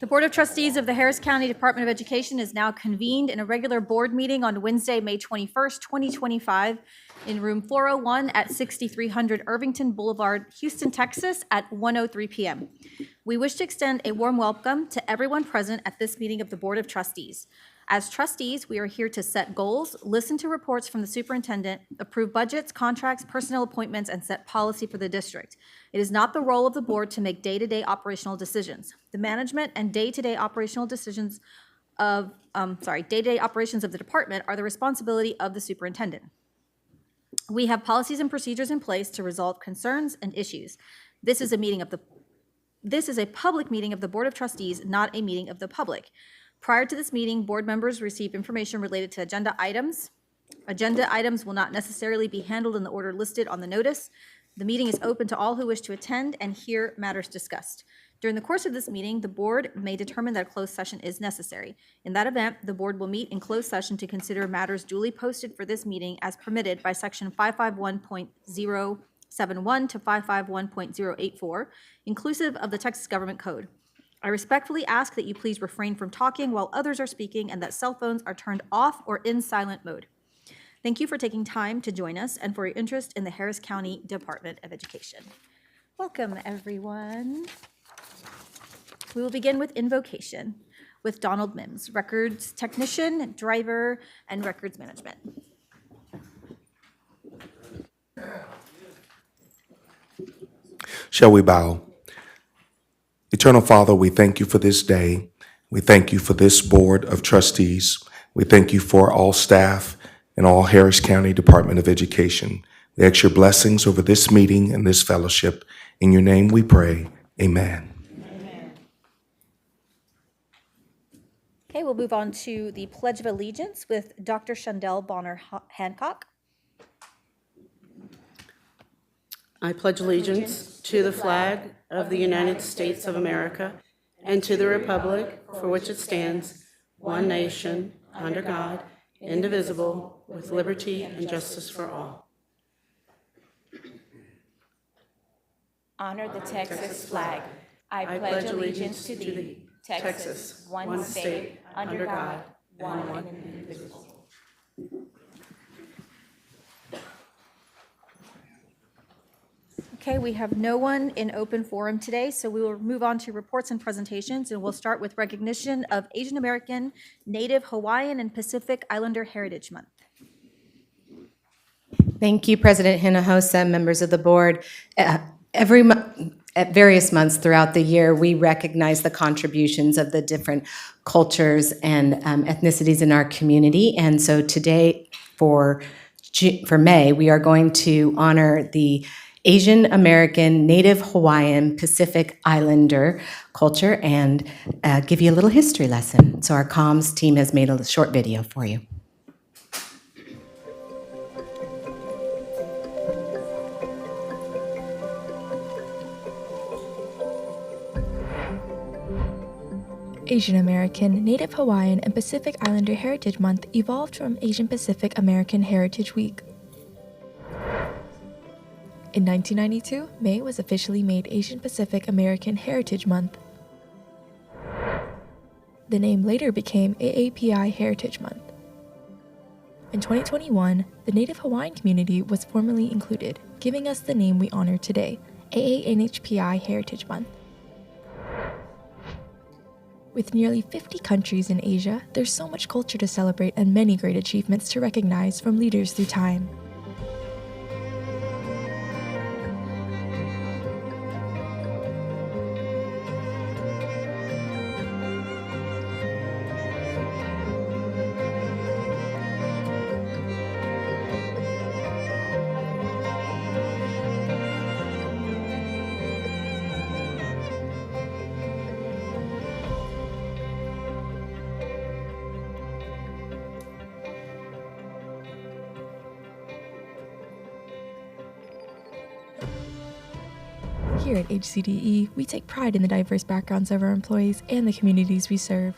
The Board of Trustees of the Harris County Department of Education is now convened in a regular board meeting on Wednesday, May 21st, 2025, in room 401 at 6300 Irvington Boulevard, Houston, Texas, at 1:03 p.m. We wish to extend a warm welcome to everyone present at this meeting of the Board of Trustees. As trustees, we are here to set goals, listen to reports from the superintendent, approve budgets, contracts, personnel appointments, and set policy for the district. It is not the role of the board to make day-to-day operational decisions. The management and day-to-day operational decisions of, day-to-day operations of the department are the responsibility of the superintendent. We have policies and procedures in place to resolve concerns and issues. This is a public meeting of the Board of Trustees, not a meeting of the public. Prior to this meeting, board members receive information related to agenda items. Agenda items will not necessarily be handled in the order listed on the notice. The meeting is open to all who wish to attend and hear matters discussed. During the course of this meeting, the board may determine that a closed session is necessary. In that event, the board will meet in closed session to consider matters duly posted for this meeting as permitted by Section 551.071 to 551.084, inclusive of the Texas Government Code. I respectfully ask that you please refrain from talking while others are speaking and that cell phones are turned off or in silent mode. Thank you for taking time to join us and for your interest in the Harris County Department of Education. Welcome, everyone. We will begin with invocation with Donald Mims, records technician, driver, and records management. Shall we bow? Eternal Father, we thank you for this day. We thank you for this Board of Trustees. We thank you for all staff and all Harris County Department of Education. We ask your blessings over this meeting and this fellowship. In your name we pray, amen. Okay, we'll move on to the Pledge of Allegiance with Dr. Shundell Bonner Hancock. I pledge allegiance to the flag of the United States of America and to the republic for which it stands, one nation, under God, indivisible, with liberty and justice for all. Honor the Texas flag. I pledge allegiance to thee, Texas, one state, under God, one and indivisible. Okay, we have no one in open forum today, so we will move on to reports and presentations, and we'll start with recognition of Asian American, Native, Hawaiian, and Pacific Islander Heritage Month. Thank you, President Hinojosa, members of the board. At various months throughout the year, we recognize the contributions of the different cultures and ethnicities in our community. And so today, for May, we are going to honor the Asian American, Native Hawaiian, Pacific Islander culture and give you a little history lesson. So our comms team has made a short video for you. Asian American, Native Hawaiian, and Pacific Islander Heritage Month evolved from Asian Pacific American Heritage Week. In 1992, May was officially made Asian Pacific American Heritage Month. The name later became AAPI Heritage Month. In 2021, the Native Hawaiian community was formally included, giving us the name we honor today, AANHPI Heritage Month. With nearly 50 countries in Asia, there's so much culture to celebrate and many great achievements to recognize from leaders through time. Here at HCDE, we take pride in the diverse backgrounds of our employees and the communities we serve.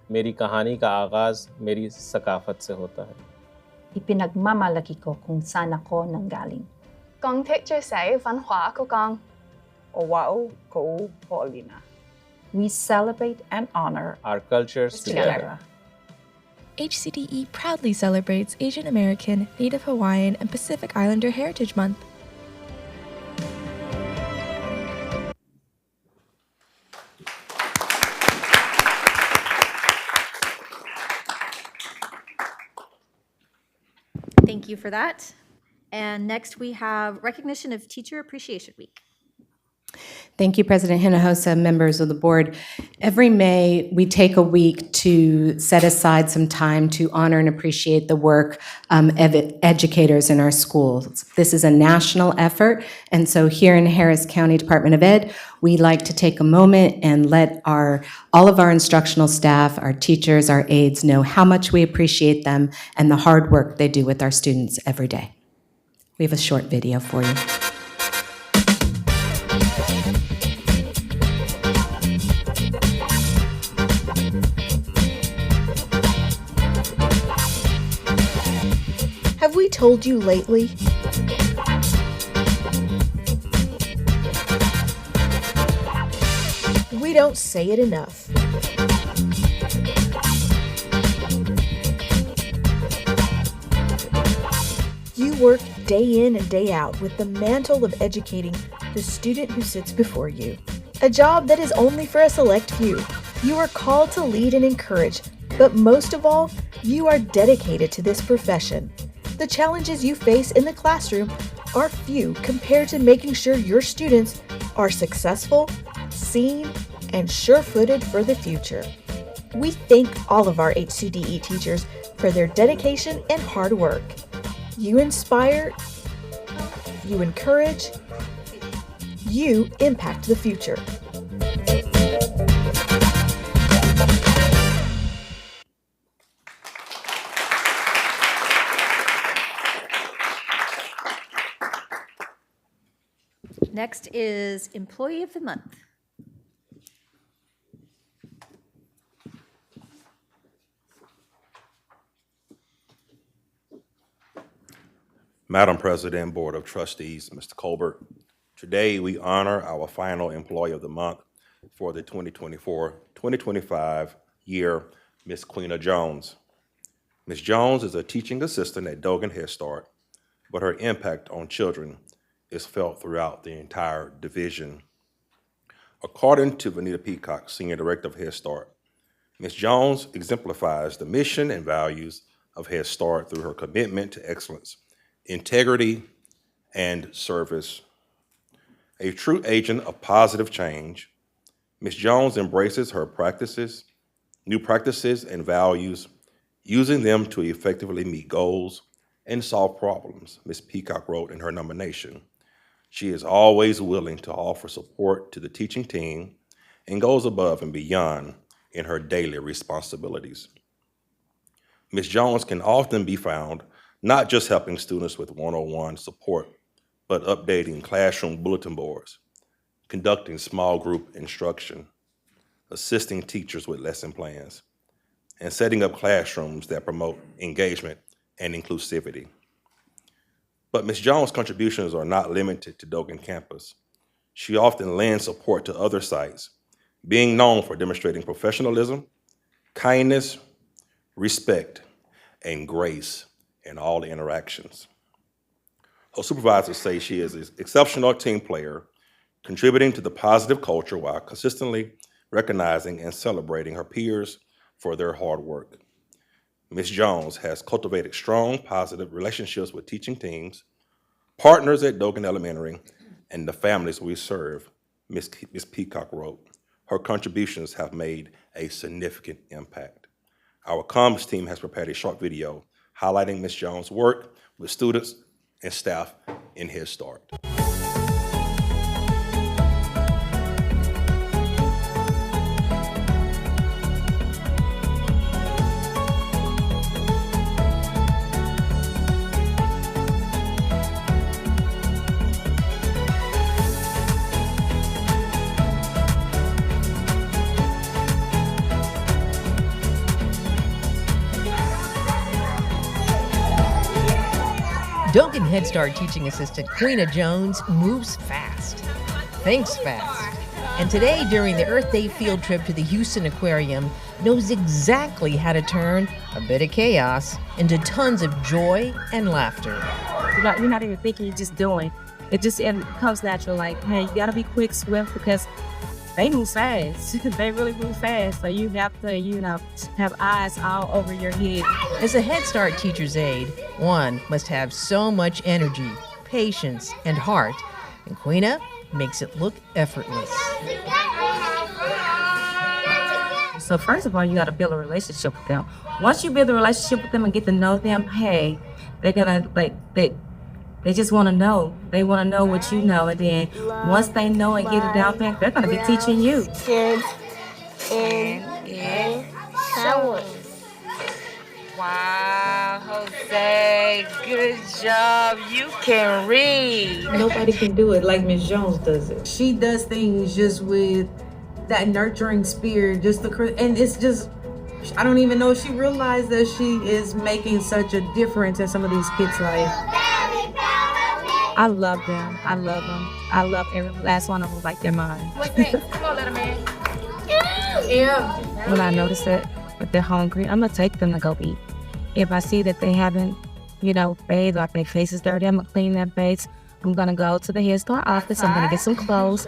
मेरी कहानी का आगाज मेरी सकाफत से होता है. Ipinagmamalaki ko kung saan ako nanggaling. 講剔最死文化嗰講，我話好可憐啊。we celebrate and honor our cultures together. HCDE proudly celebrates Asian American, Native Hawaiian, and Pacific Islander Heritage Month. Thank you for that. And next we have recognition of Teacher Appreciation Week. Thank you, President Hinojosa, members of the board. Every May, we take a week to set aside some time to honor and appreciate the work of educators in our schools. This is a national effort, and so here in Harris County Department of Ed, we like to take a moment and let all of our instructional staff, our teachers, our aides know how much we appreciate them and the hard work they do with our students every day. We have a short video for you. Have we told you lately? We don't say it enough. You work day in and day out with the mantle of educating the student who sits before you. A job that is only for a select few. You are called to lead and encourage, but most of all, you are dedicated to this profession. The challenges you face in the classroom are few compared to making sure your students are successful, seen, and sure-footed for the future. We thank all of our HCDE teachers for their dedication and hard work. You inspire, you encourage, you impact the future. Next is Employee of the Month. Madam President, Board of Trustees, Mr. Colbert, today we honor our final Employee of the Month for the 2024-2025 year, Ms. Queena Jones. Ms. Jones is a teaching assistant at Dogan Head Start, but her impact on children is felt throughout the entire division. According to Vanita Peacock, Senior Director of Head Start, Ms. Jones exemplifies the mission and values of Head Start through her commitment to excellence, integrity, and service. A true agent of positive change, Ms. Jones embraces her new practices and values, using them to effectively meet goals and solve problems, Ms. Peacock wrote in her nomination. She is always willing to offer support to the teaching team and goes above and beyond in her daily responsibilities. Ms. Jones can often be found not just helping students with one-on-one support, but updating classroom bulletin boards, conducting small group instruction, assisting teachers with lesson plans, and setting up classrooms that promote engagement and inclusivity. But Ms. Jones' contributions are not limited to Dogan campus. She often lends support to other sites, being known for demonstrating professionalism, kindness, respect, and grace in all the interactions. Her supervisors say she is an exceptional team player, contributing to the positive culture while consistently recognizing and celebrating her peers for their hard work. Ms. Jones has cultivated strong, positive relationships with teaching teams, partners at Dogan Elementary, and the families we serve, Ms. Peacock wrote. Her contributions have made a significant impact. Our comms team has prepared a short video highlighting Ms. Jones' work with students and staff in Head Start. Head Start teaching assistant Queena Jones moves fast, thinks fast, And today, during the Earth Day field trip to the Houston Aquarium, knows exactly how to turn a bit of chaos into tons of joy and laughter. You're not even thinking, you're just doing. It comes natural, like, hey, you gotta be quick, swift, because they move fast. They really move fast. So you have to, have eyes all over your head. As a Head Start teacher's aide, one must have so much energy, patience, and heart, and Queena makes it look effortless. So first of all, you got to build a relationship with them. Once you build a relationship with them and get to know them, hey, they're gonna they just want to know. They want to know what you know, and then once they know and get it down back, they're gonna be teaching you. Wow, Jose, good job. You can read. Nobody can do it like Miss Jones does it. She does things just with that nurturing spirit, and it's just, I don't even know if she realized that she is making such a difference in some of these kids' life. I love them. I love them. I love every last one of them like they're mine. What's next? Come on, little man. Yeah. When I notice that if they're hungry, I'm gonna take them to go eat. If I see that they haven't, bathed or if their face is dirty, I'm gonna clean their face. I'm gonna go to the Head Start office. I'm gonna get some clothes.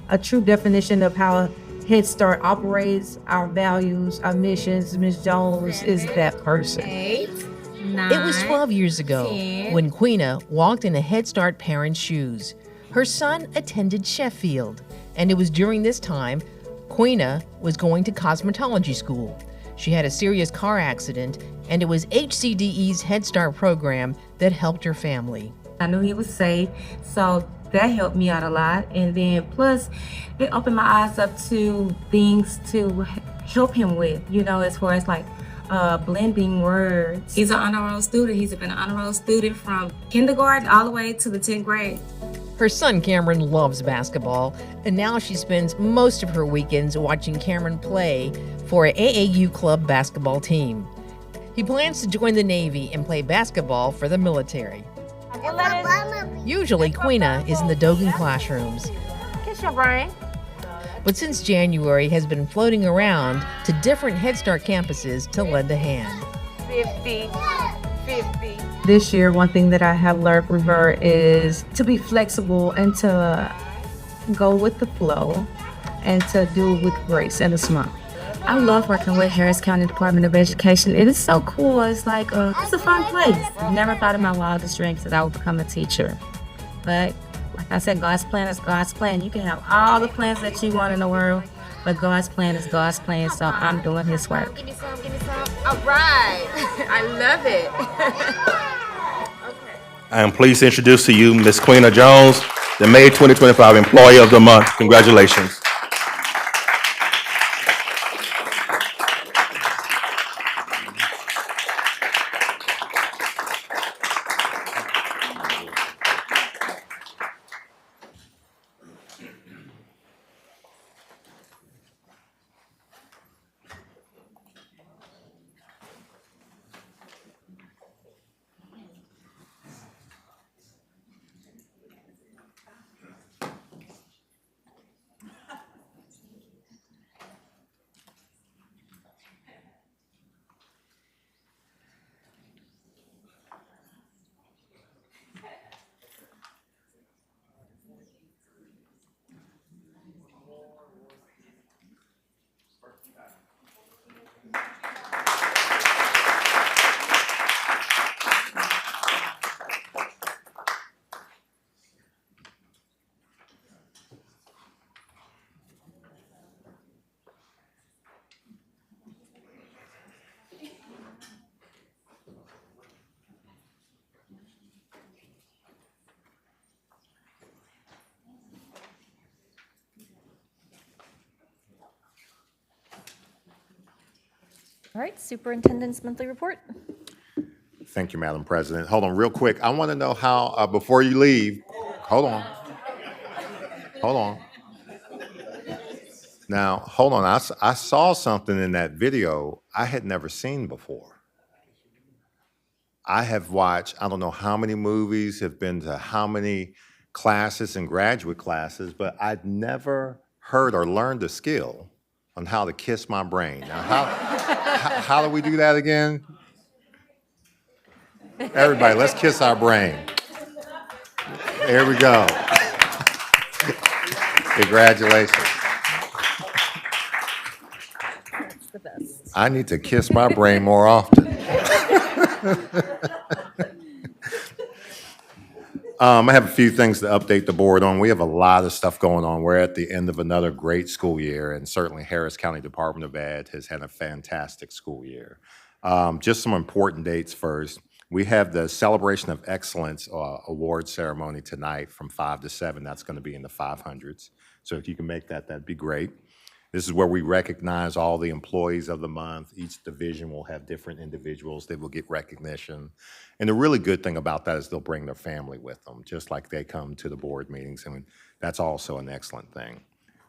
A true definition of how Head Start operates, our values, our missions, Ms. Jones is that person. It was 12 years ago when Queena walked in a Head Start parent's shoes. Her son attended Sheffield, and it was during this time Queena was going to cosmetology school. She had a serious car accident, and it was HCDE's Head Start program that helped her family. I knew he was safe, so that helped me out a lot. And then plus, it opened my eyes up to things to help him with, as far as like blending words. He's an honor roll student. He's been an honor roll student from kindergarten all the way to the 10th grade. Her son Cameron loves basketball, and now she spends most of her weekends watching Cameron play for an AAU club basketball team. He plans to join the Navy and play basketball for the military. Usually, Queena is in the Dogan classrooms. Kiss your brain. But since January, has been floating around to different Head Start campuses to lend a hand. 50. This year, one thing that I have learned from her is to be flexible and to go with the flow and to do it with grace and a smile. I love working with Harris County Department of Education. It is so cool. It's like, it's a fun place. Never thought in my wildest dreams that I would become a teacher. But like I said, God's plan is God's plan. You can have all the plans that you want in the world, but God's plan is God's plan, so I'm doing His work. Give me some. All right. I love it. I am pleased to introduce to you Ms. Queena Jones, the May 2025 Employee of the Month. Congratulations. All right, Superintendent's monthly report. Thank you, Madam President. Hold on real quick. I want to know how, before you leave, hold on. Now, hold on. I saw something in that video I had never seen before. I have watched, I don't know how many movies, have been to how many classes and graduate classes, but I'd never heard or learned a skill on how to kiss my brain. Now, how do we do that again? Everybody, let's kiss our brain. There we go. Congratulations. That's the best. I need to kiss my brain more often. I have a few things to update the board on. We have a lot of stuff going on. We're at the end of another great school year, and certainly Harris County Department of Ed has had a fantastic school year. Just some important dates first. We have the Celebration of Excellence award ceremony tonight from 5 to 7. That's going to be in the 500s. So if you can make that, that'd be great. This is where we recognize all the employees of the month. Each division will have different individuals that will get recognition. And the really good thing about that is they'll bring their family with them, just like they come to the board meetings. And that's also an excellent thing.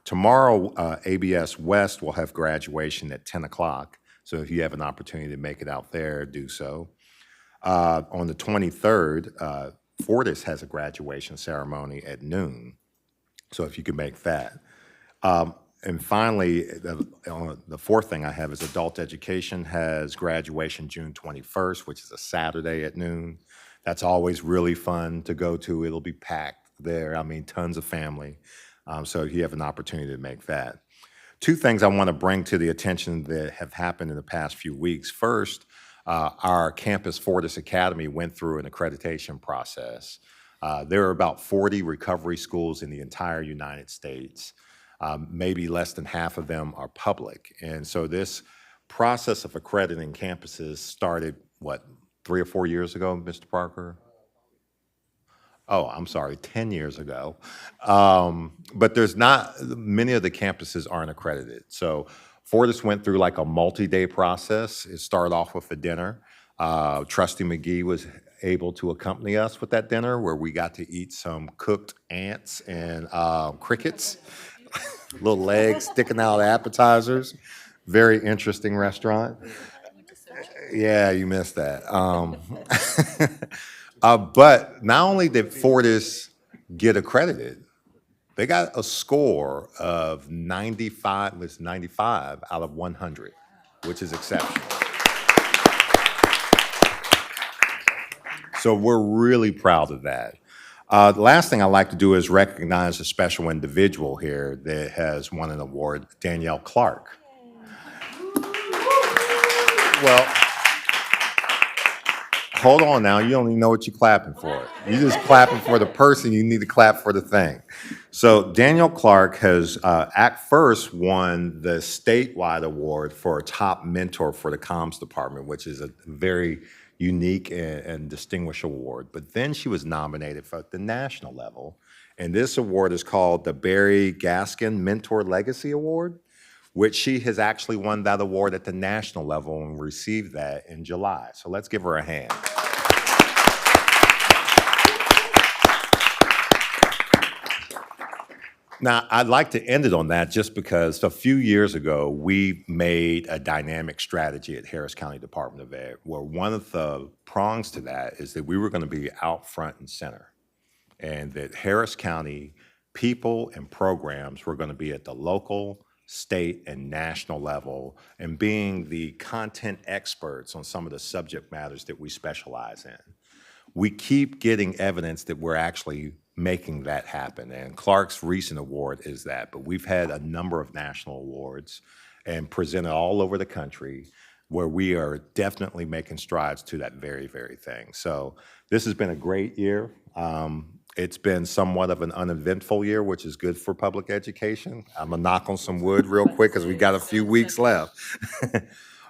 Tomorrow, ABS West will have graduation at 10 o'clock. So if you have an opportunity to make it out there, do so. On the 23rd, Fortis has a graduation ceremony at noon. So if you can make that. And finally, the fourth thing I have is adult education has graduation June 21st, which is a Saturday at noon. That's always really fun to go to. It'll be packed there. I mean, tons of family. So if you have an opportunity to make that. Two things I want to bring to the attention that have happened in the past few weeks. First, our campus Fortis Academy went through an accreditation process. There are about 40 recovery schools in the entire United States. Maybe less than half of them are public. And so this process of accrediting campuses started, what, 3 or 4 years ago, Mr. Parker? Oh, I'm sorry, 10 years ago. But there's not, many of the campuses aren't accredited. So Fortis went through like a multi-day process. It started off with a dinner. Trustee McGee was able to accompany us with that dinner where we got to eat some cooked ants and crickets. Little legs sticking out of appetizers. Very interesting restaurant. Yeah, you missed that. But not only did Fortis get accredited, they got a score of 95, it's 95 out of 100, which is exceptional. So we're really proud of that. The last thing I'd like to do is recognize a special individual here that has won an award, Danielle Clark. Well, hold on now. You don't even know what you're clapping for. You're just clapping for the person. You need to clap for the thing. So Danielle Clark has, at first, won the statewide award for top mentor for the comms department, which is a very unique and distinguished award. But then she was nominated for the national level. And this award is called the Barry Gaskin Mentor Legacy Award, which she has actually won that award at the national level and received that in July. So let's give her a hand. Now, I'd like to end it on that just because a few years ago, we made a dynamic strategy at Harris County Department of Ed, where one of the prongs to that is that we were going to be out front and center, and that Harris County people and programs were going to be at the local, state, and national level, and being the content experts on some of the subject matters that we specialize in. We keep getting evidence that we're actually making that happen, and Clark's recent award is that, but we've had a number of national awards and presented all over the country where we are definitely making strides to that very, very thing. So this has been a great year. It's been somewhat of an uneventful year, which is good for public education. I'm gonna knock on some wood real quick because we got a few weeks left.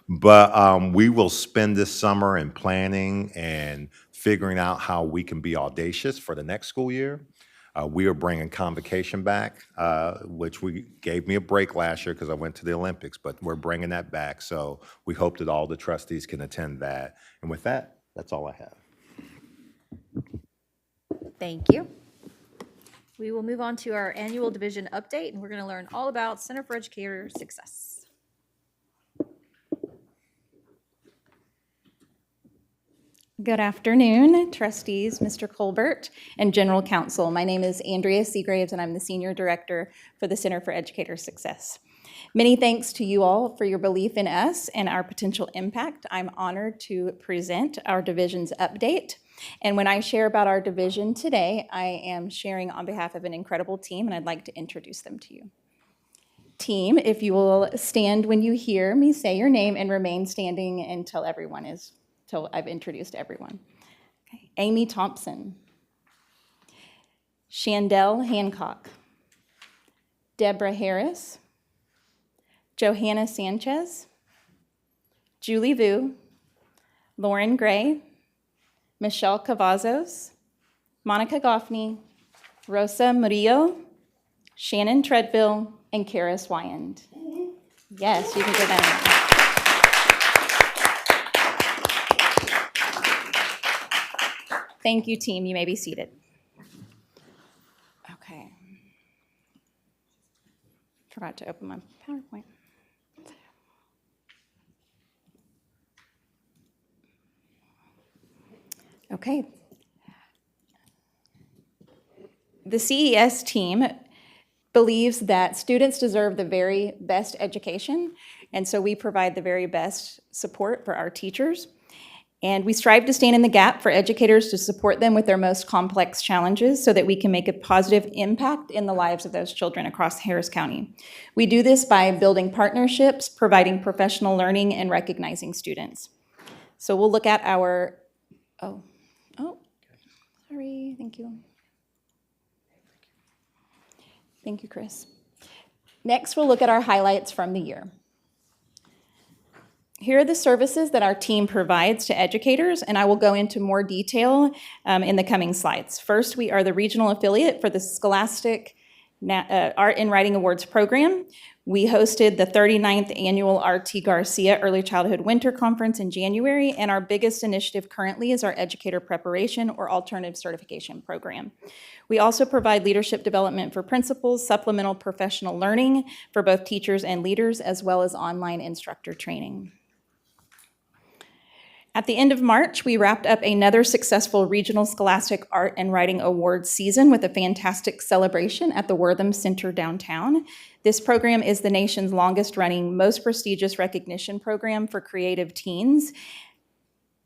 But we will spend this summer in planning and figuring out how we can be audacious for the next school year. We are bringing convocation back, which gave me a break last year because I went to the Olympics, but we're bringing that back. So we hope that all the trustees can attend that. And with that, that's all I have. Thank you. We will move on to our annual division update, and we're going to learn all about Center for Educator Success. Good afternoon, trustees, Mr. Colbert, and General Counsel. My name is Andrea Seagraves, and I'm the Senior Director for the Center for Educator Success. Many thanks to you all for your belief in us and our potential impact. I'm honored to present our division's update. And when I share about our division today, I am sharing on behalf of an incredible team, and I'd like to introduce them to you. Team, if you will stand when you hear me say your name and remain standing until I've introduced everyone. Okay. Amy Thompson, Shandell Hancock, Deborah Harris, Johanna Sanchez, Julie Vu, Lauren Gray, Michelle Cavazos, Monica Goffney, Rosa Murillo, Shannon Treadville, and Karis Wyand. Yes, you can go down. Thank you, team. You may be seated. Okay. Forgot to open my PowerPoint. Okay. The CES team believes that students deserve the very best education, and so we provide the very best support for our teachers. And we strive to stand in the gap for educators to support them with their most complex challenges so that we can make a positive impact in the lives of those children across Harris County. We do this by building partnerships, providing professional learning, and recognizing students. So we'll look at our, sorry, thank you. Thank you, Chris. Next, we'll look at our highlights from the year. Here are the services that our team provides to educators, and I will go into more detail in the coming slides. First, we are the regional affiliate for the Scholastic Art and Writing Awards program. We hosted the 39th annual R.T. Garcia Early Childhood Winter Conference in January, and our biggest initiative currently is our Educator Preparation or Alternative Certification program. We also provide leadership development for principals, supplemental professional learning for both teachers and leaders, as well as online instructor training. At the end of March, we wrapped up another successful Regional Scholastic Art and Writing Awards season with a fantastic celebration at the Wortham Center downtown. This program is the nation's longest-running, most prestigious recognition program for creative teens.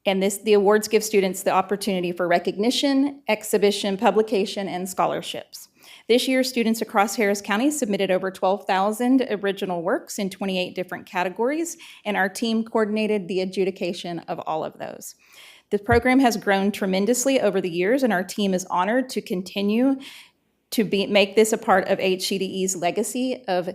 And the awards give students the opportunity for recognition, exhibition, publication, and scholarships. This year, students across Harris County submitted over 12,000 original works in 28 different categories, and our team coordinated the adjudication of all of those. The program has grown tremendously over the years, and our team is honored to continue to make this a part of HCDE's legacy of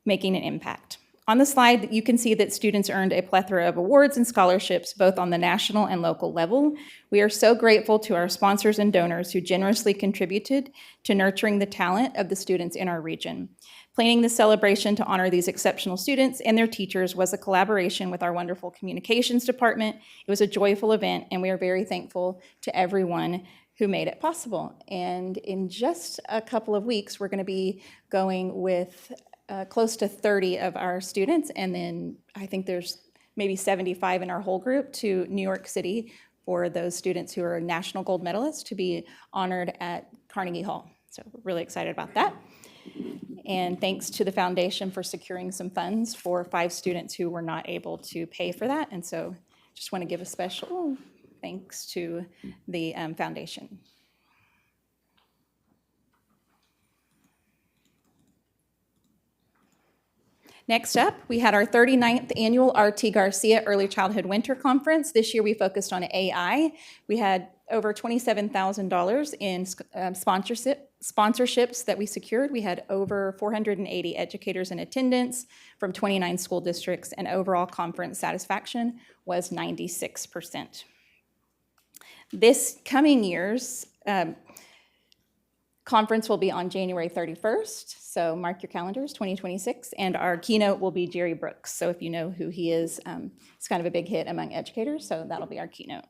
making an impact. On the slide, you can see that students earned a plethora of awards and scholarships, both on the national and local level. We are so grateful to our sponsors and donors who generously contributed to nurturing the talent of the students in our region. Planning the celebration to honor these exceptional students and their teachers was a collaboration with our wonderful communications department. It was a joyful event, and we are very thankful to everyone who made it possible. And in just a couple of weeks, we're going to be going with close to 30 of our students, and then I think there's maybe 75 in our whole group to New York City for those students who are national gold medalists to be honored at Carnegie Hall. So we're really excited about that. And thanks to the foundation for securing some funds for 5 students who were not able to pay for that. And so just want to give a special thanks to the foundation. Next up, we had our 39th annual R.T. Garcia Early Childhood Winter Conference. This year we focused on AI. We had over $27,000 in sponsorships that we secured. We had over 480 educators in attendance from 29 school districts, and overall conference satisfaction was 96%. This coming year's conference will be on January 31st, so mark your calendars, 2026, and our keynote will be Jerry Brooks. So if you know who he is, it's kind of a big hit among educators, so that'll be our keynote.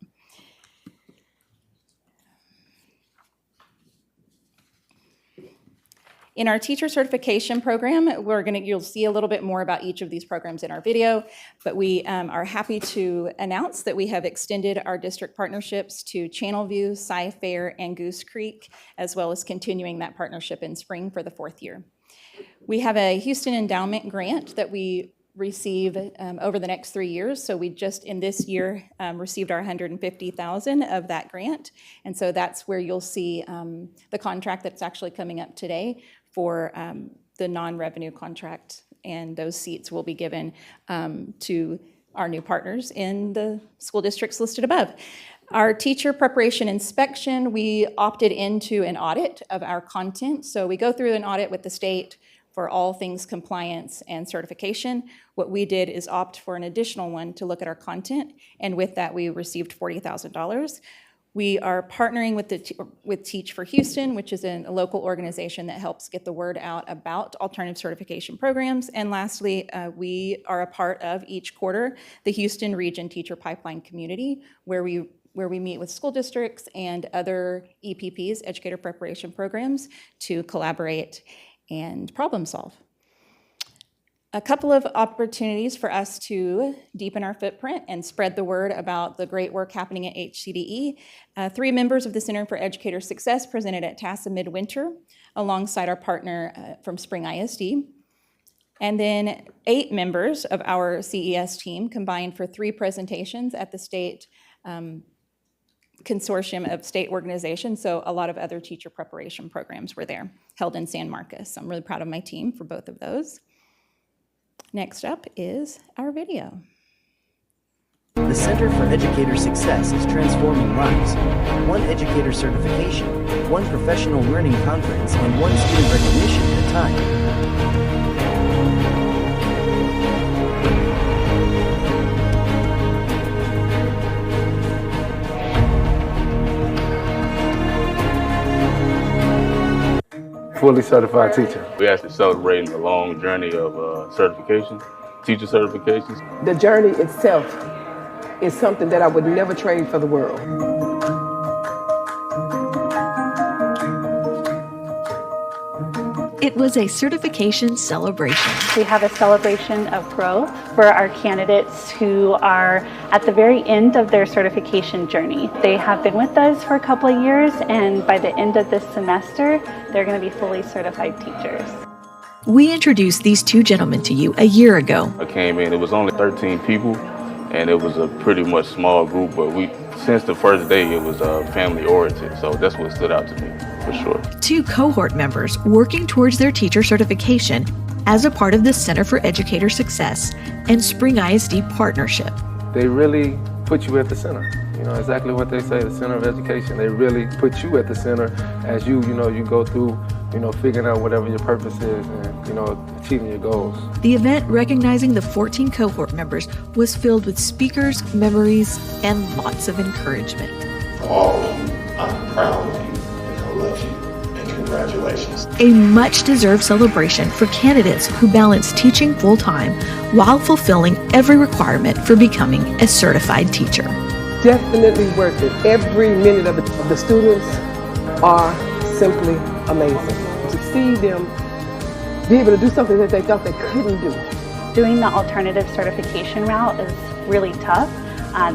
In our teacher certification program, you'll see a little bit more about each of these programs in our video, but we are happy to announce that we have extended our district partnerships to Channelview, Cy-Fair, and Goose Creek, as well as continuing that partnership in spring for the 4th year. We have a Houston Endowment grant that we receive over the next 3 years. So we just in this year received our $150,000 of that grant. And so that's where you'll see the contract that's actually coming up today for the non-revenue contract. And those seats will be given to our new partners in the school districts listed above. Our teacher preparation inspection, we opted into an audit of our content. So we go through an audit with the state for all things compliance and certification. What we did is opt for an additional one to look at our content, and with that we received $40,000. We are partnering with Teach for Houston, which is a local organization that helps get the word out about alternative certification programs. And lastly, we are a part of each quarter the Houston Region Teacher Pipeline Community, where we meet with school districts and other EPPs, educator preparation programs, to collaborate and problem solve. A couple of opportunities for us to deepen our footprint and spread the word about the great work happening at HCDE. 3 members of the Center for Educator Success presented at TASA Midwinter alongside our partner from Spring ISD. And then 8 members of our CES team combined for 3 presentations at the state consortium of state organizations, so a lot of other teacher preparation programs were there, held in San Marcos. I'm really proud of my team for both of those. Next up is our video. The Center for Educator Success is transforming lives. 1 educator certification, 1 professional learning conference, and 1 student recognition at a time. Fully certified teacher. We're actually celebrating a long journey of certification, teacher certifications. The journey itself is something that I would never trade for the world. It was a certification celebration. We have a celebration of growth for our candidates who are at the very end of their certification journey. They have been with us for a couple of years, and by the end of this semester, they're going to be fully certified teachers. We introduced these 2 gentlemen to you a year ago. I came in, it was only 13 people, and it was a pretty much small group, but since the first day, it was family oriented, so that's what stood out to me, for sure. 2 cohort members working towards their teacher certification as a part of the Center for Educator Success and Spring ISD partnership. They really put you at the center. You know, exactly what they say, the center of education. They really put you at the center as you go through, figuring out whatever your purpose is and, achieving your goals. The event recognizing the 14 cohort members was filled with speakers, memories, and lots of encouragement. For all of you, I'm proud of you and I love you, and congratulations. A much-deserved celebration for candidates who balance teaching full-time while fulfilling every requirement for becoming a certified teacher. Definitely worth it. Every minute of the students are simply amazing. To see them be able to do something that they thought they couldn't do. Doing the alternative certification route is really tough.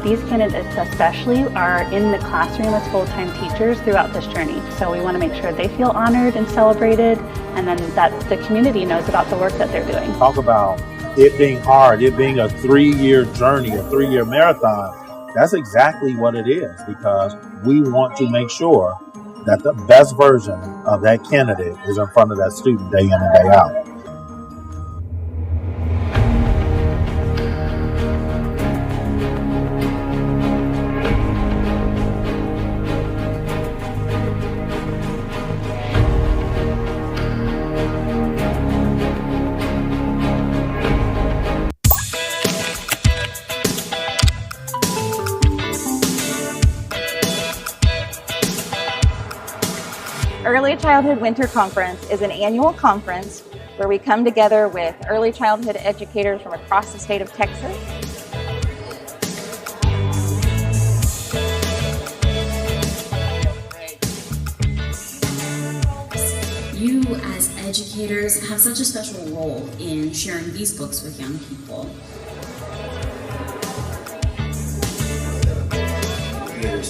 These candidates especially are in the classroom as full-time teachers throughout this journey. So we want to make sure they feel honored and celebrated, and then that the community knows about the work that they're doing. Talk about it being hard, it being a 3-year journey, a 3-year marathon. That's exactly what it is, because we want to make sure that the best version of that candidate is in front of that student day in and day out. Early Childhood Winter Conference is an annual conference where we come together with early childhood educators from across the state of Texas. You as educators have such a special role in sharing these books with young people.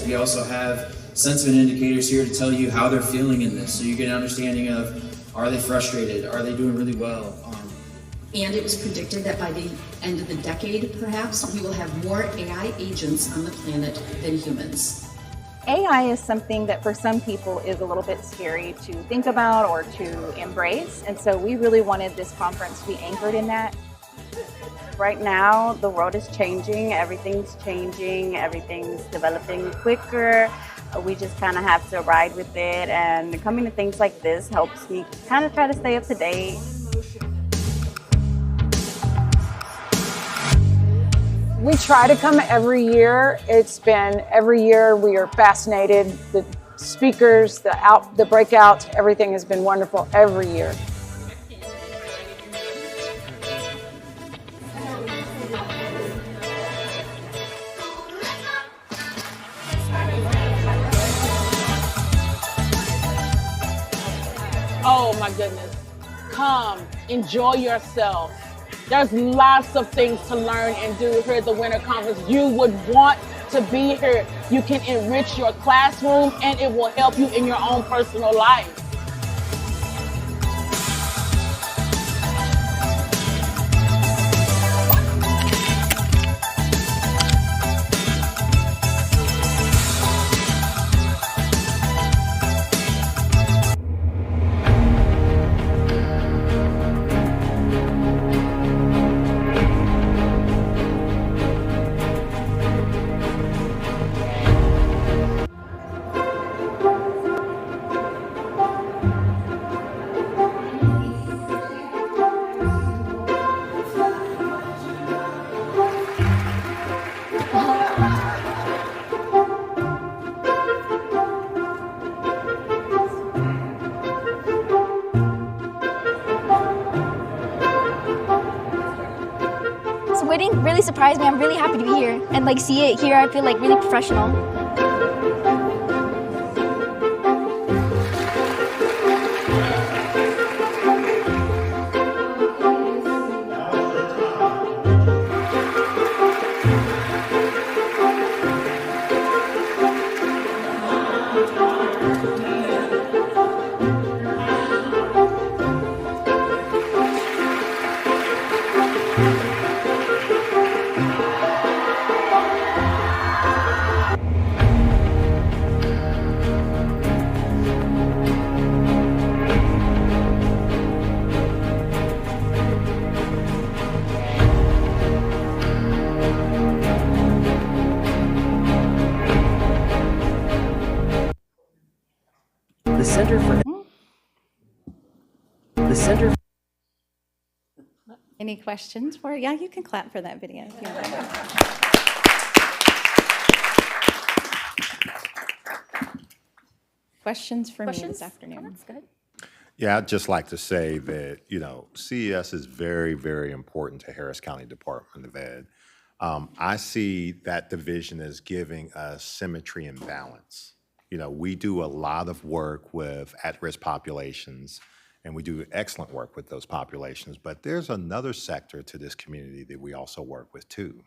We also have sentiment indicators here to tell you how they're feeling in this, so you get an understanding of, are they frustrated, are they doing really well? And it was predicted that by the end of the decade, perhaps, we will have more AI agents on the planet than humans. AI is something that for some people is a little bit scary to think about or to embrace, and so we really wanted this conference to be anchored in that. Right now, the world is changing, everything's developing quicker. We just kind of have to ride with it, and coming to things like this helps me kind of try to stay up to date. We try to come every year. It's been every year we are fascinated. The speakers, the breakouts, everything has been wonderful every year. Oh my goodness. Come, enjoy yourself. There's lots of things to learn and do here at the Winter Conference. You would want to be here. You can enrich your classroom and it will help you in your own personal life. This wedding really surprised me. I'm really happy to be here and like see it here. I feel like really professional. The Center. Any questions for it? Yeah, you can clap for that video. If you want. Questions for me this afternoon? That's good. Yeah, I'd just like to say that, CES is very, very important to Harris County Department of Ed. I see that division as giving us symmetry and balance. We do a lot of work with at-risk populations, and we do excellent work with those populations, but there's another sector to this community that we also work with too.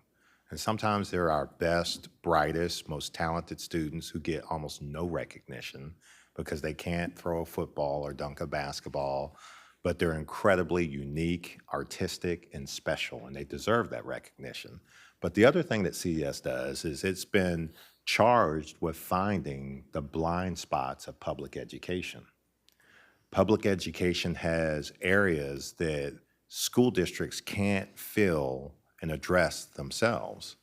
And sometimes they're our best, brightest, most talented students who get almost no recognition because they can't throw a football or dunk a basketball, but they're incredibly unique, artistic, and special, and they deserve that recognition. But the other thing that CES does is it's been charged with finding the blind spots of public education. Public education has areas that school districts can't fill and address themselves.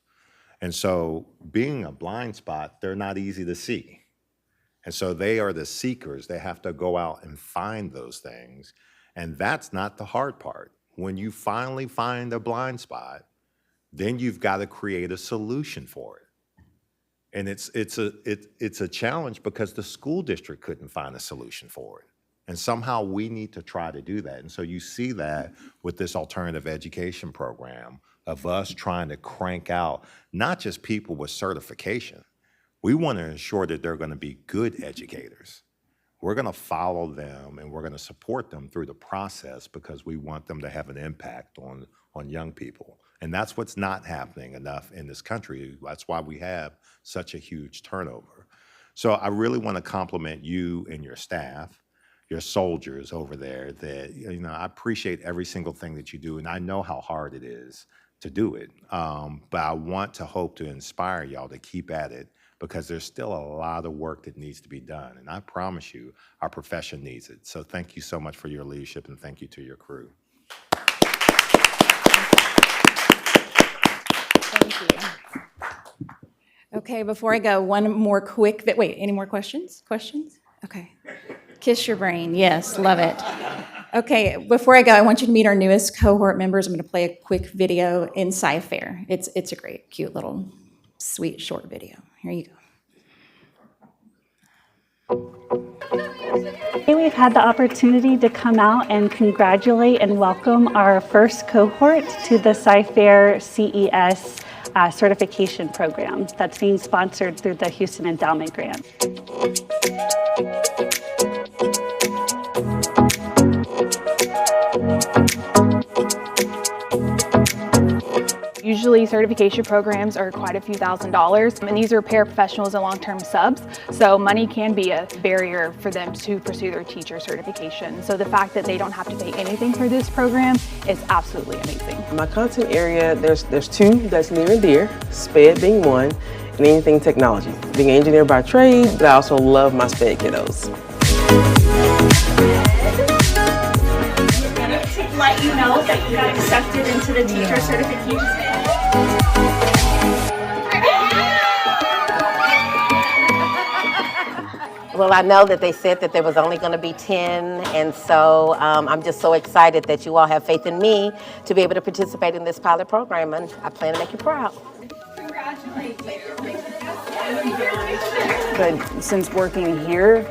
And so being a blind spot, they're not easy to see. And so they are the seekers. They have to go out and find those things. And that's not the hard part. When you finally find a blind spot, then you've got to create a solution for it. And it's a challenge because the school district couldn't find a solution for it. And somehow we need to try to do that. And so you see that with this alternative education program of us trying to crank out not just people with certification. We want to ensure that they're going to be good educators. we're going to follow them and we're going to support them through the process because we want them to have an impact on young people. And that's what's not happening enough in this country. That's why we have such a huge turnover. So I really want to compliment you and your staff, your soldiers over there that, I appreciate every single thing that you do. And I know how hard it is to do it. But I want to hope to inspire y'all to keep at it because there's still a lot of work that needs to be done. And I promise you, our profession needs it. So thank you so much for your leadership and thank you to your crew. Thank you. Okay, before I go, one more quick, wait, any more questions? Questions? Okay. Kiss your brain. Yes, love it. Okay, before I go, I want you to meet our newest cohort members. I'm going to play a quick video in Sci-Fair. It's a great, cute little, sweet, short video. Here you go. Today we've had the opportunity to come out and congratulate and welcome our first cohort to the Sci-Fair CES certification program that's being sponsored through the Houston Endowment Grant. Usually certification programs are quite a few $1,000s, and these are paraprofessionals and long-term subs, so money can be a barrier for them to pursue their teacher certification. So the fact that they don't have to pay anything for this program is absolutely amazing. My content area, there's two that's near and dear, SPED being one, and anything technology. Being an engineer by trade, but I also love my SPED kiddos. Let you know that you got accepted into the teacher certification. Well, I know that they said that there was only going to be 10, and so I'm just so excited that you all have faith in me to be able to participate in this pilot program, and I plan to make you proud. But since working here,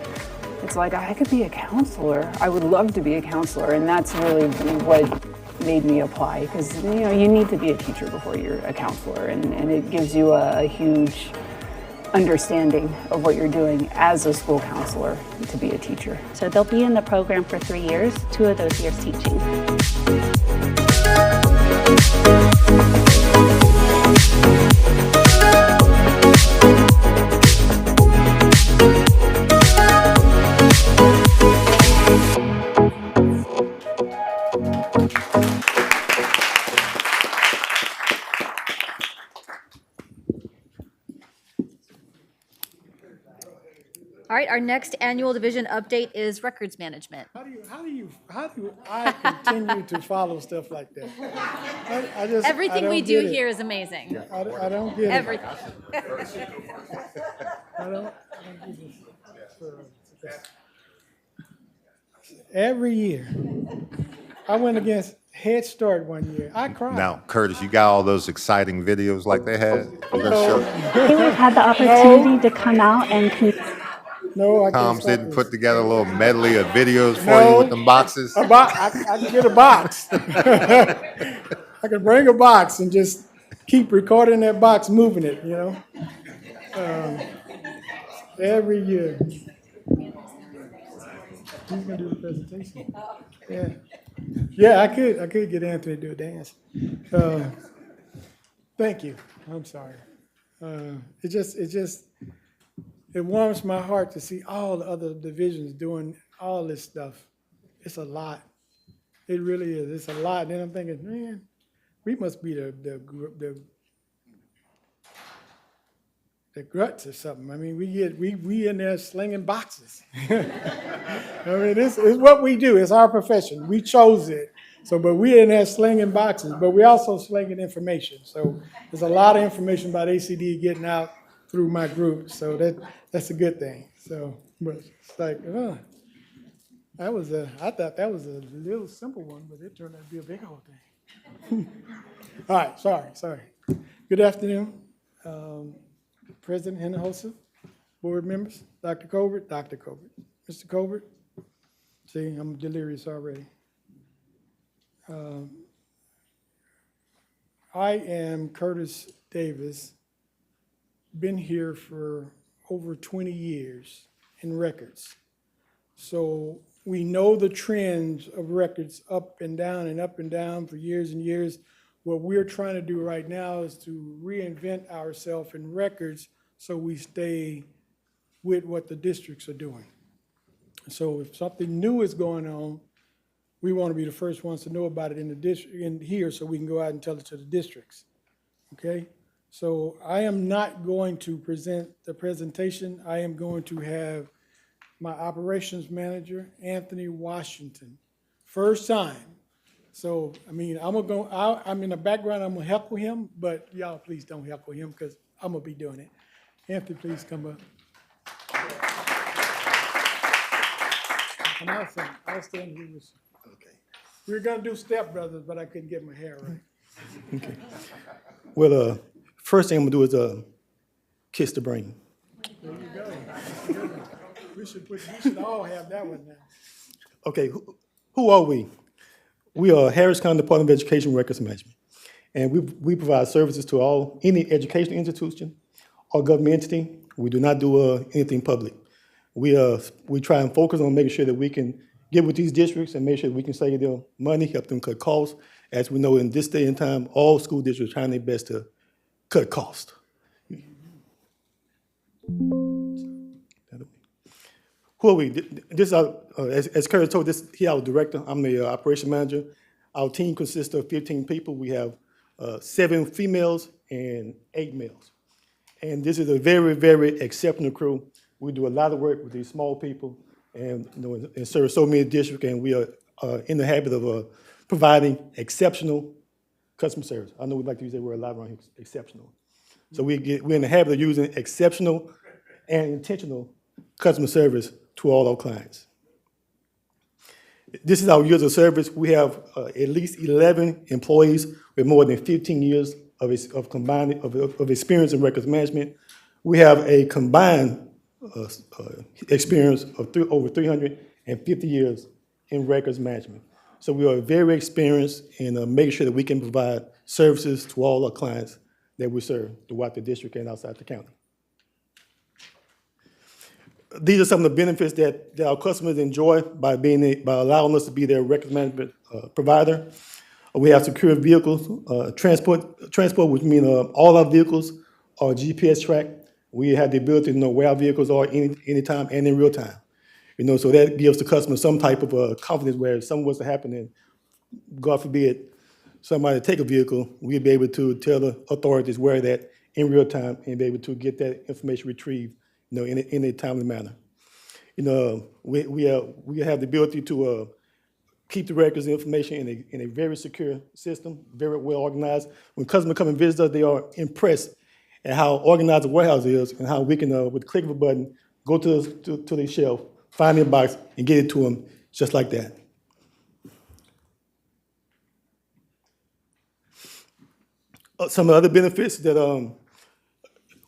it's like I could be a counselor. I would love to be a counselor, and that's really what made me apply, because you need to be a teacher before you're a counselor, and it gives you a huge understanding of what you're doing as a school counselor to be a teacher. So they'll be in the program for 3 years, 2 of those years teaching. All right, our next annual division update is records management. How do I continue to follow stuff like that? I just, Everything we do here is amazing. I don't get Everything. I don't get this. Every year, I went against Head Start one year. I cried. Now, Curtis, you got all those exciting videos like they had? You gonna show? We've had the opportunity to come out and No, I Tom's didn't put together a little medley of videos for you with them boxes? I can get a box. I can bring a box and just keep recording that box, moving it, every year. Who's gonna do the presentation? Yeah, I could get Anthony to do a dance. Thank you. I'm sorry. It warms my heart to see all the other divisions doing all this stuff. It's a lot. It really is. It's a lot. And then I'm thinking, man, we must be the gruts or something. I mean, we in there slinging boxes. I mean, this is what we do. It's our profession. We chose it. So, but we're in there slinging boxes, but we also slinging information. So there's a lot of information about HCDE getting out through my group. So that's a good thing. So, but it's like, I thought that was a little simple one, but it turned out to be a big old thing. All right, sorry. Good afternoon. President Hinojosa, board members, Dr. Colbert. Mr. Colbert, see, I'm delirious already. I am Curtis Davis, been here for over 20 years in records. So we know the trends of records up and down for years and years. What we're trying to do right now is to reinvent ourselves in records so we stay with what the districts are doing. So if something new is going on, we want to be the first ones to know about it in the district, in here, so we can go out and tell it to the districts. Okay? So I am not going to present the presentation. I am going to have my operations manager, Anthony Washington. First time. So, I mean, I'm in the background, I'm gonna heckle him, but y'all please don't heckle him because I'm gonna be doing it. Anthony, please come up. And I'll stand here with you. Okay. We were gonna do Step Brothers, but I couldn't get my hair right. Okay. Well, first thing I'm gonna do is kiss the brain. There you go. We should all have that one now. Okay, who are we? We are Harris County Department of Education Records Management, and we provide services to any educational institution or government entity. We do not do anything public. We try and focus on making sure that we can get with these districts and make sure that we can save them money, help them cut costs. As we know, in this day and time, all school districts are trying their best to cut costs. Who are we? This is as Curtis told, he's our director. I'm the operation manager. Our team consists of 15 people. We have 7 females and 8 males. And this is a very, very exceptional crew. We do a lot of work with these small people and, and serve so many districts, and we are in the habit of providing exceptional customer service. I know we like to use that word a lot around here, exceptional. So we're in the habit of using exceptional and intentional customer service to all our clients. This is our years of service. We have at least 11 employees with more than 15 years of experience in records management. We have a combined experience of over 350 years in records management. So we are very experienced in making sure that we can provide services to all our clients that we serve throughout the district and outside the county. These are some of the benefits that our customers enjoy by allowing us to be their records management provider. We have secure vehicles, transport, which means all our vehicles are GPS tracked. We have the ability to know where our vehicles are anytime and in real time. So that gives the customer some type of confidence where if something was to happen and, God forbid, somebody take a vehicle, we'd be able to tell the authorities where that in real time and be able to get that information retrieved in a timely manner. We have the ability to keep the records and information in a very secure system, very well organized. When customers come and visit us, they are impressed at how organized the warehouse is and how we can, with the click of a button, go to the shelf, find their box, and get it to them just like that. Some of the other benefits that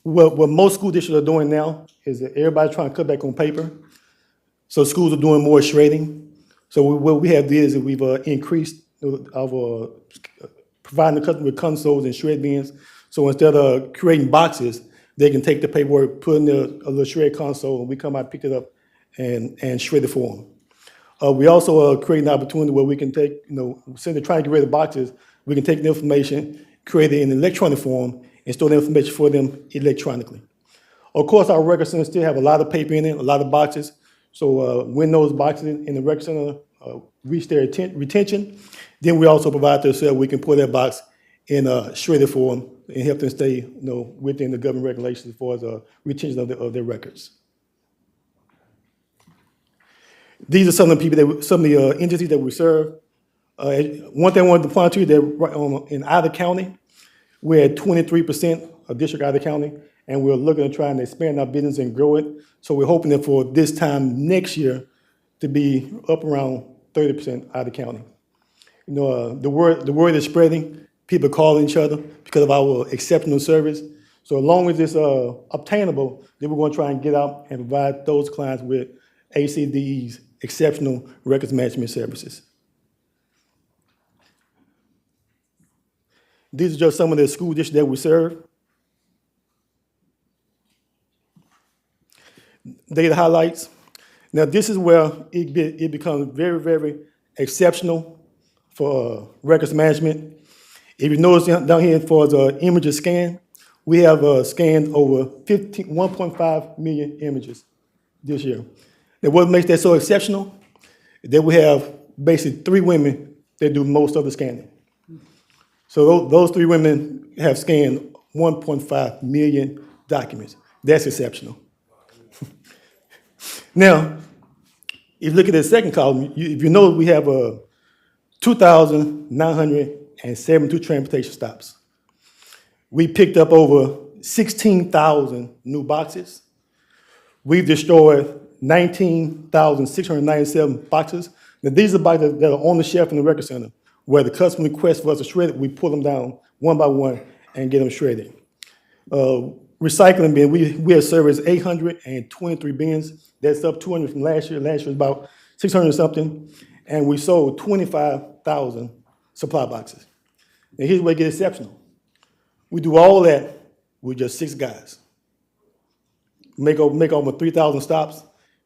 what most school districts are doing now is that everybody's trying to cut back on paper. So schools are doing more shredding. So what we have did is that we've increased our providing the customer with consoles and shred bins. So instead of creating boxes, they can take the paperwork, put in a little shred console, and we come out, pick it up, and shred it for them. We also create an opportunity where we can take, instead of trying to get rid of boxes, we can take the information, create it in electronic form, and store the information for them electronically. Of course, our record centers still have a lot of paper in it, a lot of boxes. So when those boxes in the record center reach their retention, then we also provide to ourselves, we can put that box in a shredded form and help them stay within the government regulations as far as retention of their records. These are some of the people some of the entities that we serve. One thing I wanted to point out to you that in either county, we're at 23% of district either county, and we're looking to try and expand our business and grow it. So we're hoping that for this time next year to be up around 30% either county. The word is spreading. People calling each other because of our exceptional service. So as long as it's obtainable, then we're going to try and get out and provide those clients with HCDE's exceptional records management services. These are just some of the school districts that we serve. Data highlights. Now, this is where it becomes very, very exceptional for records management. If you notice down here for the images scan, we have scanned over 1.5 million images this year. Now, what makes that so exceptional is that we have basically 3 women that do most of the scanning. So those 3 women have scanned 1.5 million documents. That's exceptional. Now, if you look at the second column, if you know we have 2,972 transportation stops. We picked up over 16,000 new boxes. We've destroyed 19,697 boxes. Now, these are boxes that are on the shelf in the record center, where the customer requests for us to shred it, we pull them down one by one and get them shredded. Recycling bin, we have serviced 823 bins. That's up 200 from last year. Last year was about 600 something. And we sold 25,000 supply boxes. Now here's where it gets exceptional. We do all that with just 6 guys. Make over 3,000 stops,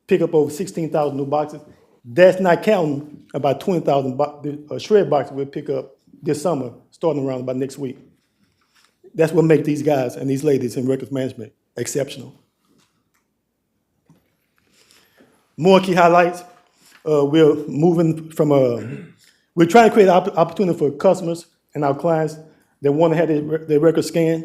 pick up over 16,000 new boxes. That's not counting about 20,000 shred boxes we'll pick up this summer, starting around about next week. That's what makes these guys and these ladies in records management exceptional. More key highlights. We're moving from we're trying to create opportunity for customers and our clients that want to have their records scanned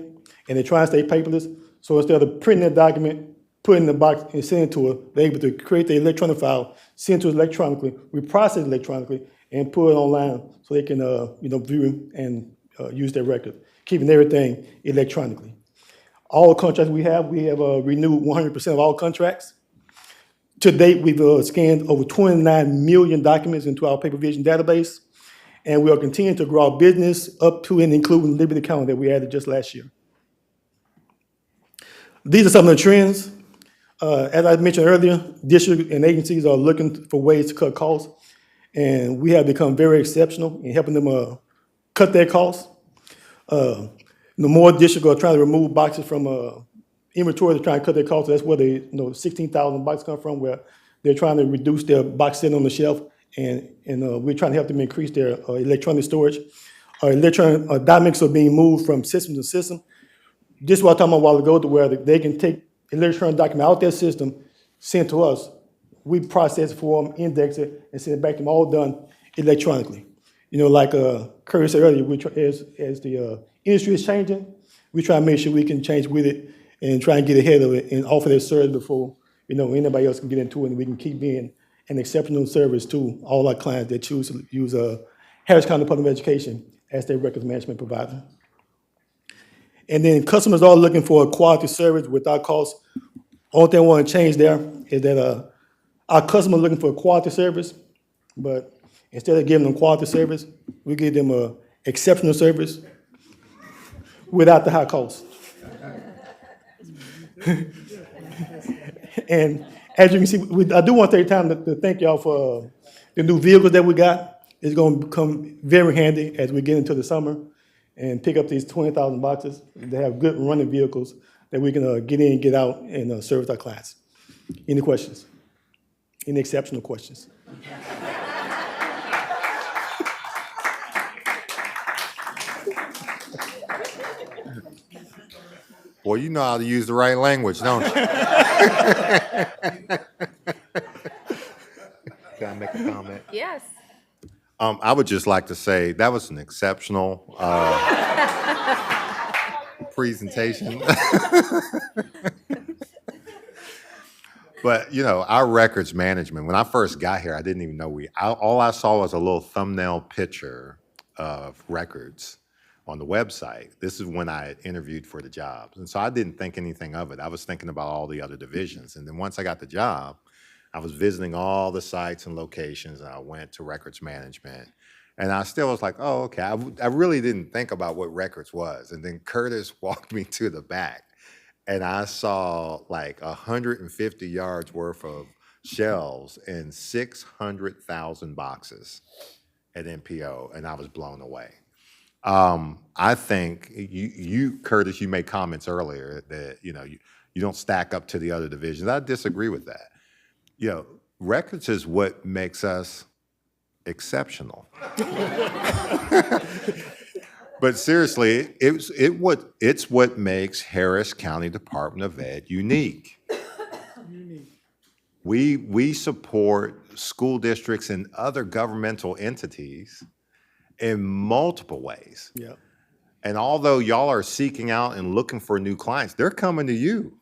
and they're trying to stay paperless. So instead of printing their document, putting it in the box and sending it to us, they're able to create the electronic file, send it to us electronically, we process it electronically, and put it online so they can view and use their record, keeping everything electronically. All the contracts we have renewed 100% of all contracts. To date, we've scanned over 29 million documents into our paper vision database, and we are continuing to grow our business up to and including Liberty County that we added just last year. These are some of the trends. As I mentioned earlier, districts and agencies are looking for ways to cut costs, and we have become very exceptional in helping them cut their costs. The more districts are trying to remove boxes from inventory to try and cut their costs. That's where the 16,000 boxes come from, where they're trying to reduce their box sitting on the shelf, and we're trying to help them increase their electronic storage. Electronic documents are being moved from system to system. This is what I was talking about a while ago, to where they can take electronic document out their system, send to us. We process it for them, index it, and send it back to them, all done electronically. Like Curry said earlier, as the industry is changing, we try to make sure we can change with it and try and get ahead of it and offer that service before anybody else can get into it, and we can keep being an exceptional service to all our clients that choose to use Harris County Department of Education as their records management provider. And then customers are looking for a quality service without cost. Only thing I want to change there is that our customers are looking for a quality service, but instead of giving them quality service, we give them an exceptional service without the high cost. And as you can see, I do want to take time to thank y'all for the new vehicles that we got. It's going to become very handy as we get into the summer and pick up these 20,000 boxes. They have good running vehicles that we can get in, get out, and service our clients. Any questions? Any exceptional questions? Boy, you know how to use the right language, don't you? Can I make a comment? Yes. I would just like to say that was an exceptional presentation. But, our records management, when I first got here, I didn't even know all I saw was a little thumbnail picture of records on the website. This is when I interviewed for the job. And so I didn't think anything of it. I was thinking about all the other divisions. And then once I got the job, I was visiting all the sites and locations, and I went to records management. And I still was like, oh, okay. I really didn't think about what records was. And then Curtis walked me to the back, and I saw like 150 yards worth of shelves and 600,000 boxes at NPO, and I was blown away. I think you, Curtis, you made comments earlier that, you don't stack up to the other divisions. I disagree with that. records is what makes us exceptional. But seriously, it's what makes Harris County Department of Ed unique. We support school districts and other governmental entities in multiple ways. Yeah. And although y'all are seeking out and looking for new clients, they're coming to you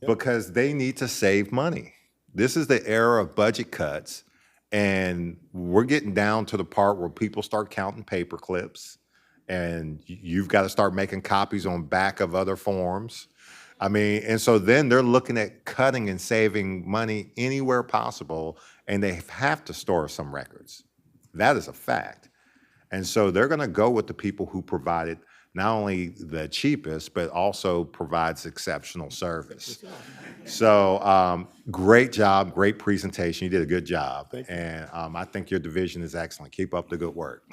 because they need to save money. This is the era of budget cuts, and we're getting down to the part where people start counting paper clips, and you've got to start making copies on back of other forms. I mean, and so then they're looking at cutting and saving money anywhere possible, and they have to store some records. That is a fact. And so they're going to go with the people who provided not only the cheapest, but also provides exceptional service. So great job, great presentation. You did a good job. And I think your division is excellent. Keep up the good work.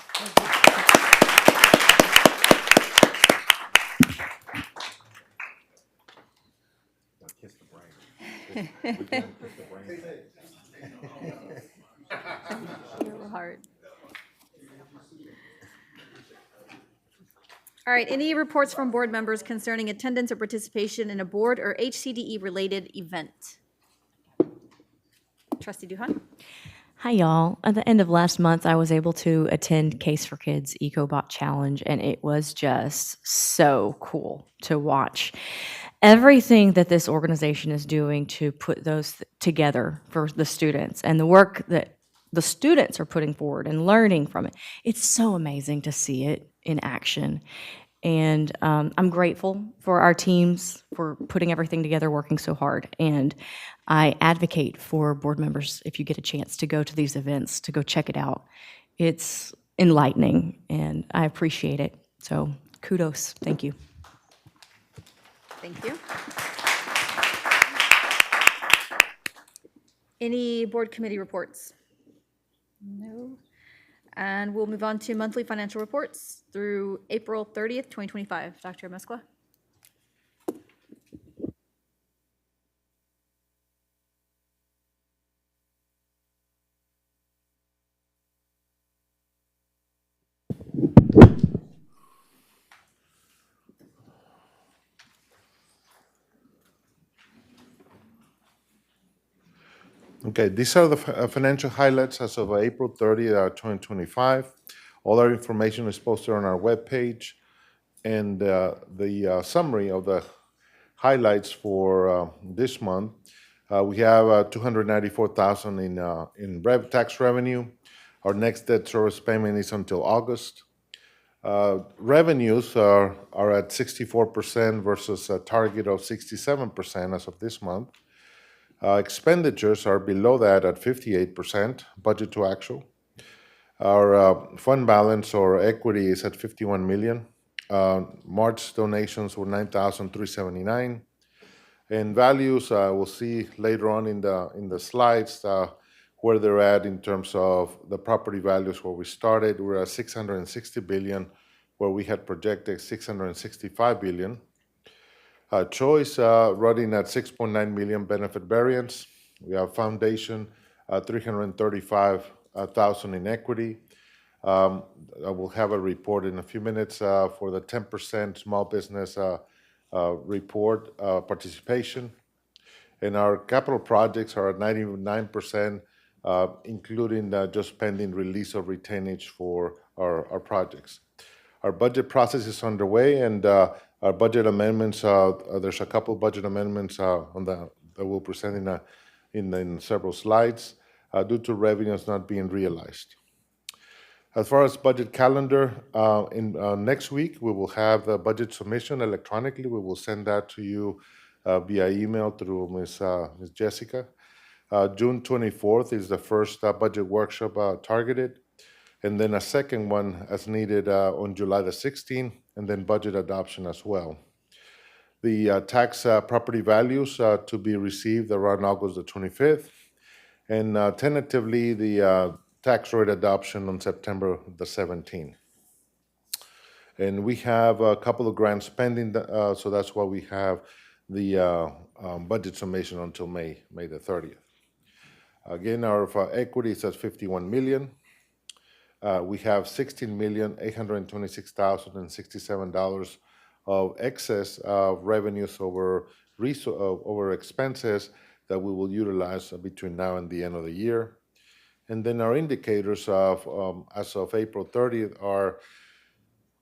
Hard. All right, any reports from board members concerning attendance or participation in a board or HCDE related event? Trustee Duhan? Hi, y'all. At the end of last month, I was able to attend Case for Kids EcoBot Challenge, and it was just so cool to watch everything that this organization is doing to put those together for the students and the work that the students are putting forward and learning from it. It's so amazing to see it in action. And I'm grateful for our teams for putting everything together, working so hard. And I advocate for board members, if you get a chance to go to these events, to go check it out. It's enlightening, and I appreciate it. So kudos. Thank you. Thank you. Any board committee reports? No. And we'll move on to monthly financial reports through April 30th, 2025. Dr. Mesqua? Okay, these are the financial highlights as of April 30th, 2025. All our information is posted on our webpage, and the summary of the highlights for this month. We have $294,000 in tax revenue. Our next debt service payment is until August. Revenues are at 64% versus a target of 67% as of this month. Expenditures are below that at 58%, budget to actual. Our fund balance or equity is at $51 million. March donations were $9,379. And values, we'll see later on in the slides where they're at in terms of the property values where we started. We're at $660 billion, where we had projected $665 billion. Choice running at $6.9 million benefit variance. We have foundation, $335,000 in equity. I will have a report in a few minutes for the 10% small business report participation. And our capital projects are at 99%, including just pending release of retainage for our projects. Our budget process is underway, and our budget amendments, there's a couple of budget amendments that we'll present in several slides due to revenues not being realized. As far as budget calendar, next week we will have the budget submission electronically. We will send that to you via email through Ms. Jessica. June 24th is the first budget workshop targeted, and then a second one as needed on July the 16th, and then budget adoption as well. The tax property values to be received around August the 25th, and tentatively the tax rate adoption on September the 17th. And we have a couple of grants pending, so that's why we have the budget summation until May the 30th. Again, our equity is at 51 million. We have $16,826,067 of excess of revenues over expenses that we will utilize between now and the end of the year. And then our indicators of as of April 30th are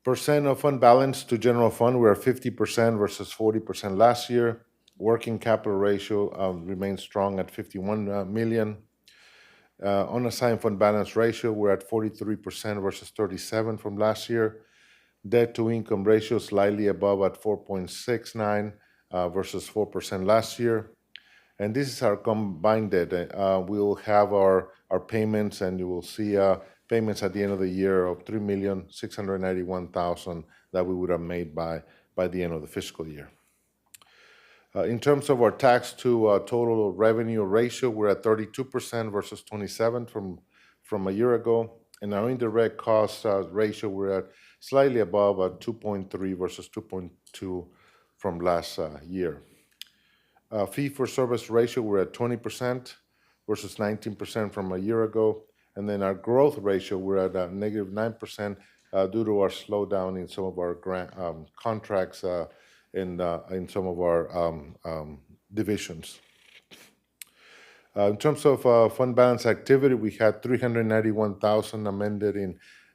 percent of fund balance to general fund. We're at 50% versus 40% last year. Working capital ratio remains strong at 51 million. Unassigned fund balance ratio, we're at 43% versus 37% from last year. Debt to income ratio slightly above at 4.69 versus 4% last year. And this is our combined debt. We will have our payments, and you will see payments at the end of the year of $3,691,000 that we would have made by the end of the fiscal year. In terms of our tax to total revenue ratio, we're at 32% versus 27% from a year ago. And our indirect cost ratio, we're at slightly above at 2.3 versus 2.2 from last year. Fee for service ratio, we're at 20% versus 19% from a year ago. And then our growth ratio, we're at negative 9% due to our slowdown in some of our contracts in some of our divisions. In terms of fund balance activity, we had 391,000 amended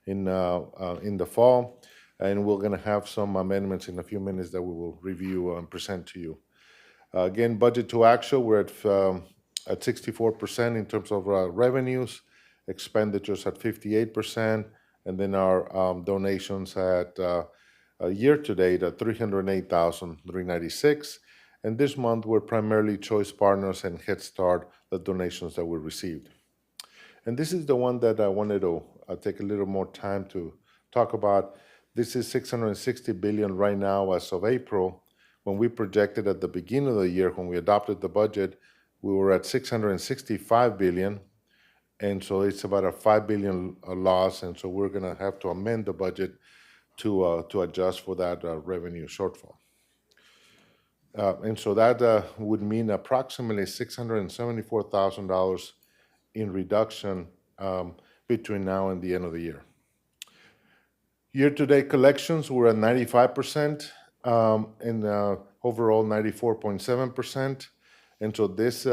in the fall, and we're going to have some amendments in a few minutes that we will review and present to you. Again, budget to actual, we're at 64% in terms of revenues, expenditures at 58%, and then our donations at year to date at 308,396. And this month, we're primarily Choice Partners and Head Start, the donations that we received. And this is the one that I wanted to take a little more time to talk about. This is 660 billion right now as of April. When we projected at the beginning of the year, when we adopted the budget, we were at 665 billion. And so it's about a 5 billion loss. And so we're going to have to amend the budget to adjust for that revenue shortfall. And so that would mean approximately $674,000 in reduction between now and the end of the year. Year-to-date collections were at 95%, and overall 94.7%. And so this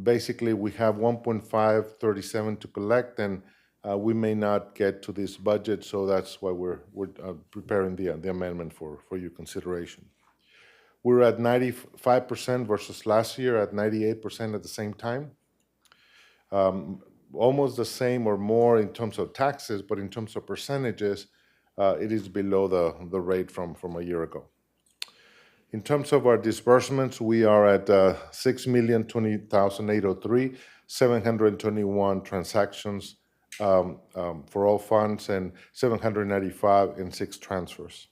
basically we have 1.537 to collect, and we may not get to this budget, so that's why we're preparing the amendment for your consideration. We're at 95% versus last year at 98% at the same time. Almost the same or more in terms of taxes, but in terms of percentages, it is below the rate from a year ago. In terms of our disbursements, we are at 6,020,803, 721 transactions for all funds, and 795 in 6 transfers.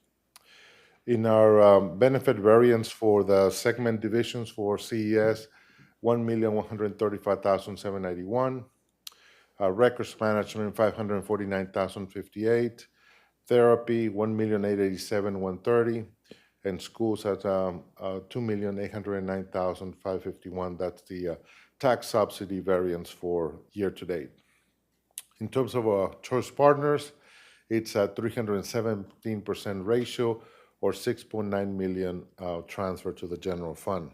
In our benefit variance for the segment divisions for CES, 1,135,791. Records management, 549,058. Therapy, 1,887,130. And schools at 2,809,551. That's the tax subsidy variance for year to date. In terms of our Choice Partners, it's at 317% ratio, or 6.9 million transfer to the general fund.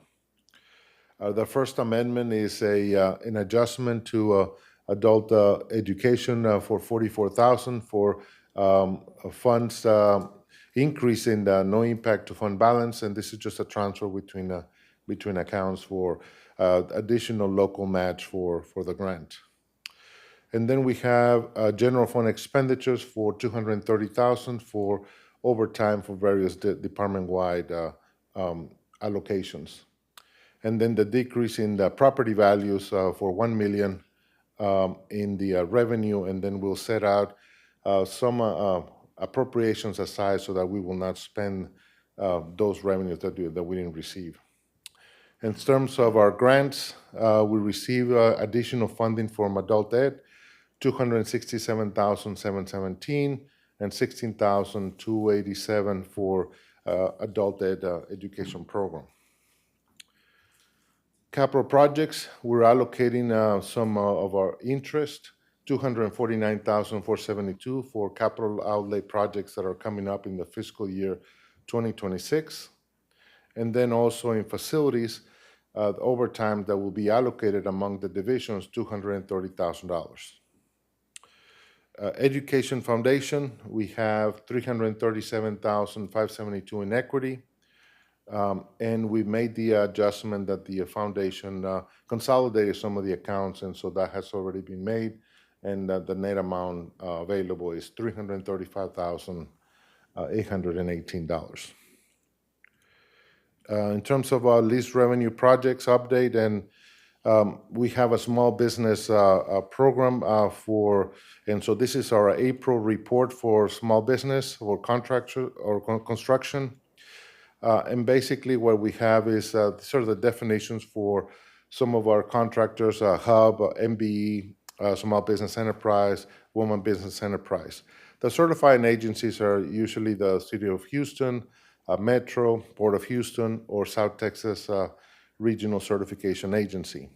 The first amendment is an adjustment to adult education for 44,000 for funds increase in the no impact to fund balance, and this is just a transfer between accounts for additional local match for the grant. And then we have general fund expenditures for 230,000 for overtime for various department-wide allocations. And then the decrease in the property values for 1 million in the revenue, and then we'll set out some appropriations aside so that we will not spend those revenues that we didn't receive. In terms of our grants, we receive additional funding from adult ed, 267,717, and 16,287 for adult ed education program. Capital projects, we're allocating some of our interest, $249,472 for capital outlay projects that are coming up in the fiscal year 2026. And then also in facilities, overtime that will be allocated among the divisions, $230,000. Education Foundation, we have $337,572 in equity. And we made the adjustment that the foundation consolidated some of the accounts, and so that has already been made. And the net amount available is $335,818. In terms of our lease revenue projects update, and we have a small business program and so this is our April report for small business or contractor or construction. And basically what we have is sort of the definitions for some of our contractors, HUB, MBE, Small Business Enterprise, Women Business Enterprise. The certifying agencies are usually the City of Houston, Metro, Port of Houston, or South Texas Regional Certification Agency.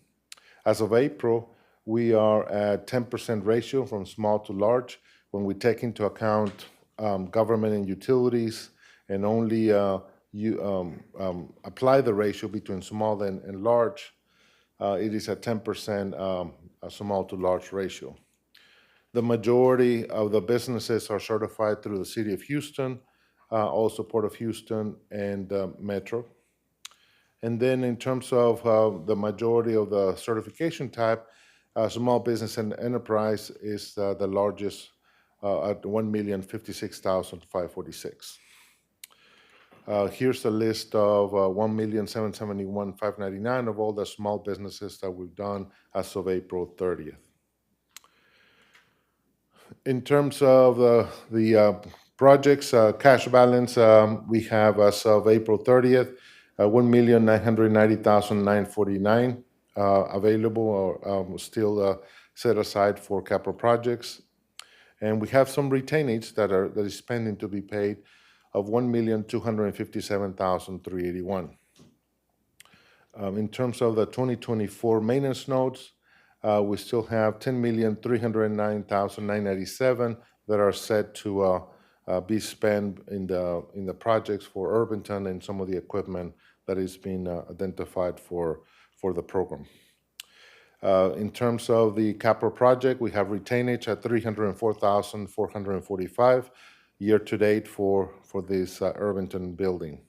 As of April, we are at 10% ratio from small to large. When we take into account government and utilities and only apply the ratio between small and large, it is a 10% small to large ratio. The majority of the businesses are certified through the City of Houston, also Port of Houston and Metro. And then in terms of the majority of the certification type, small business and enterprise is the largest at 1,056,546. Here's a list of 1,771,599 of all the small businesses that we've done as of April 30th. In terms of the projects, cash balance, we have as of April 30th, 1,990,949 available or still set aside for capital projects. And we have some retainage that is pending to be paid of $1,257,381. In terms of the 2024 maintenance notes, we still have $10,309,997 that are set to be spent in the projects for Irvington and some of the equipment that is being identified for the program. In terms of the capital project, we have retainage at $304,445 year to date for this Irvington building.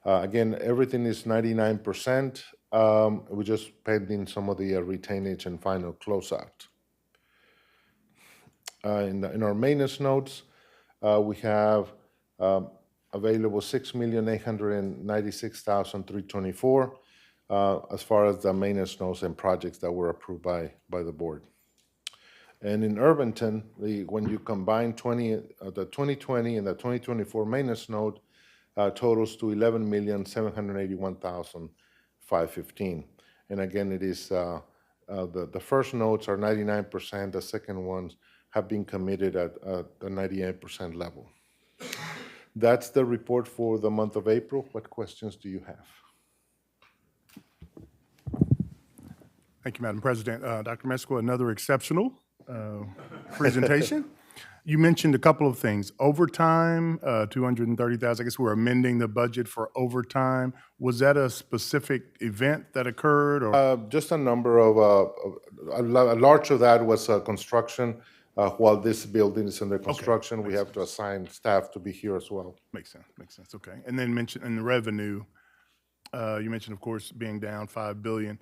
Again, everything is 99%. We're just pending some of the retainage and final closeout. In our maintenance notes, we have available $6,896,324 as far as the maintenance notes and projects that were approved by the board. And in Irvington, when you combine the 2020 and the 2024 maintenance note, totals to $11,781,515. And again, it is the first notes are 99%. The second ones have been committed at the 98% level. That's the report for the month of April. What questions do you have? Thank you, Madam President. Dr. Mesco, another exceptional presentation. You mentioned a couple of things. Overtime, $230,000. I guess we're amending the budget for overtime. Was that a specific event that occurred? Or? Just a number of, a large of that was construction. While this building is under construction, we have to assign staff to be here as well. Makes sense, okay. And then in the revenue, you mentioned, of course, being down $5 billion.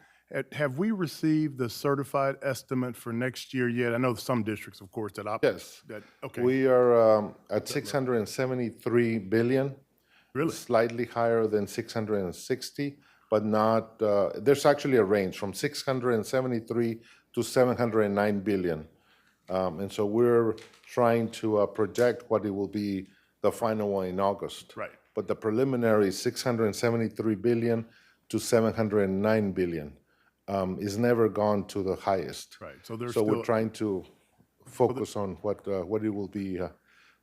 Have we received the certified estimate for next year yet? I know some districts, of course, that operate. Yes. Okay. We are at $673 billion. Really? Slightly higher than 660, but not, there's actually a range from 673 to 709 billion. And so we're trying to project what it will be the final one in August. Right. But the preliminary is 673 billion to 709 billion. Is never gone to the highest. Right. So we're trying to focus on what it will be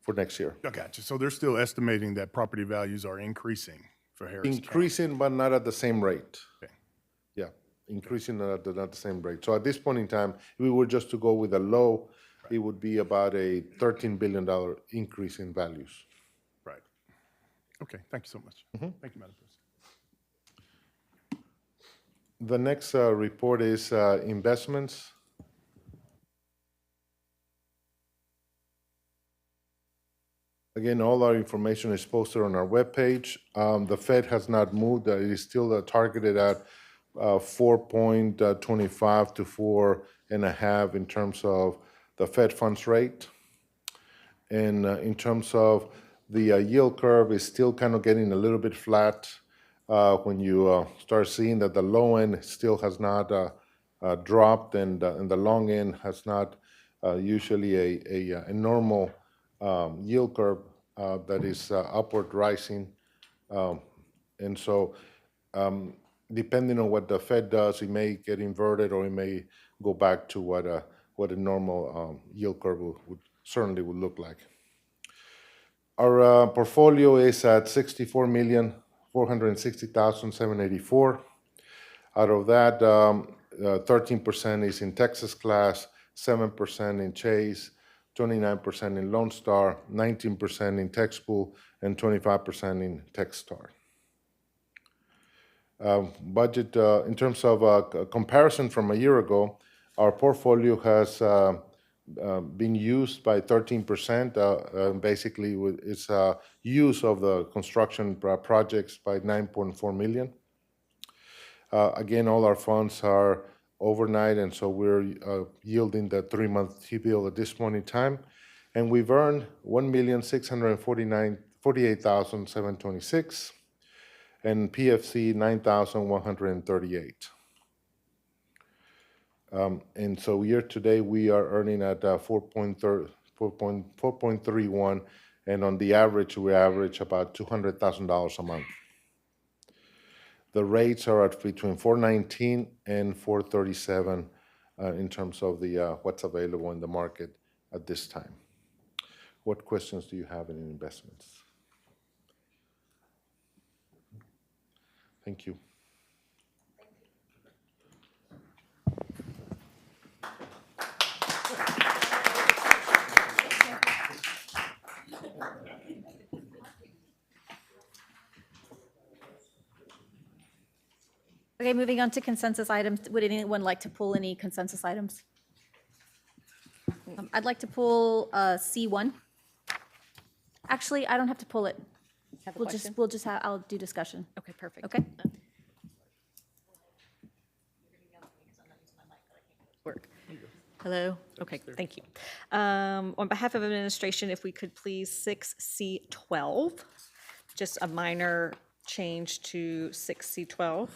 for next year. I got you. So they're still estimating that property values are increasing for Harris County. Increasing, but not at the same rate. Okay. Yeah. increasing at the same rate. So at this point in time, if we were just to go with a low, it would be about a $13 billion increase in values. Right. Okay, thank you so much. Thank you, Madam President. The next report is investments. Again, all our information is posted on our webpage. The Fed has not moved. It is still targeted at 4.25 to 4.5 in terms of the Fed funds rate. And in terms of the yield curve, is still kind of getting a little bit flat when you start seeing that the low end still has not dropped and the long end has not usually a normal yield curve that is upward rising. And so depending on what the Fed does, it may get inverted or it may go back to what a normal yield curve would certainly look like. Our portfolio is at $64,460,784. Out of that, 13% is in Texas class, 7% in Chase, 29% in Lone Star, 19% in TextPool, and 25% in TechStar. Budget, in terms of a comparison from a year ago, our portfolio has been used by 13%. Basically, it's use of the construction projects by 9.4 million. Again, all our funds are overnight, and so we're yielding the 3-month T-bill at this point in time. And we've earned $1,648,726, and PFC 9,138. And so year to date, we are earning at 4.31, and on the average, we average about $200,000 a month. The rates are at between 4.19 and 4.37 in terms of the what's available in the market at this time. What questions do you have in investments? Thank you. Okay, moving on to consensus items. Would anyone like to pull any consensus items? I'd like to pull C1. Actually, I don't have to pull it. I'll do discussion. Okay, perfect. Okay. Work. Hello? Okay, thank you. On behalf of administration, if we could please 6C12, just a minor change to 6C12.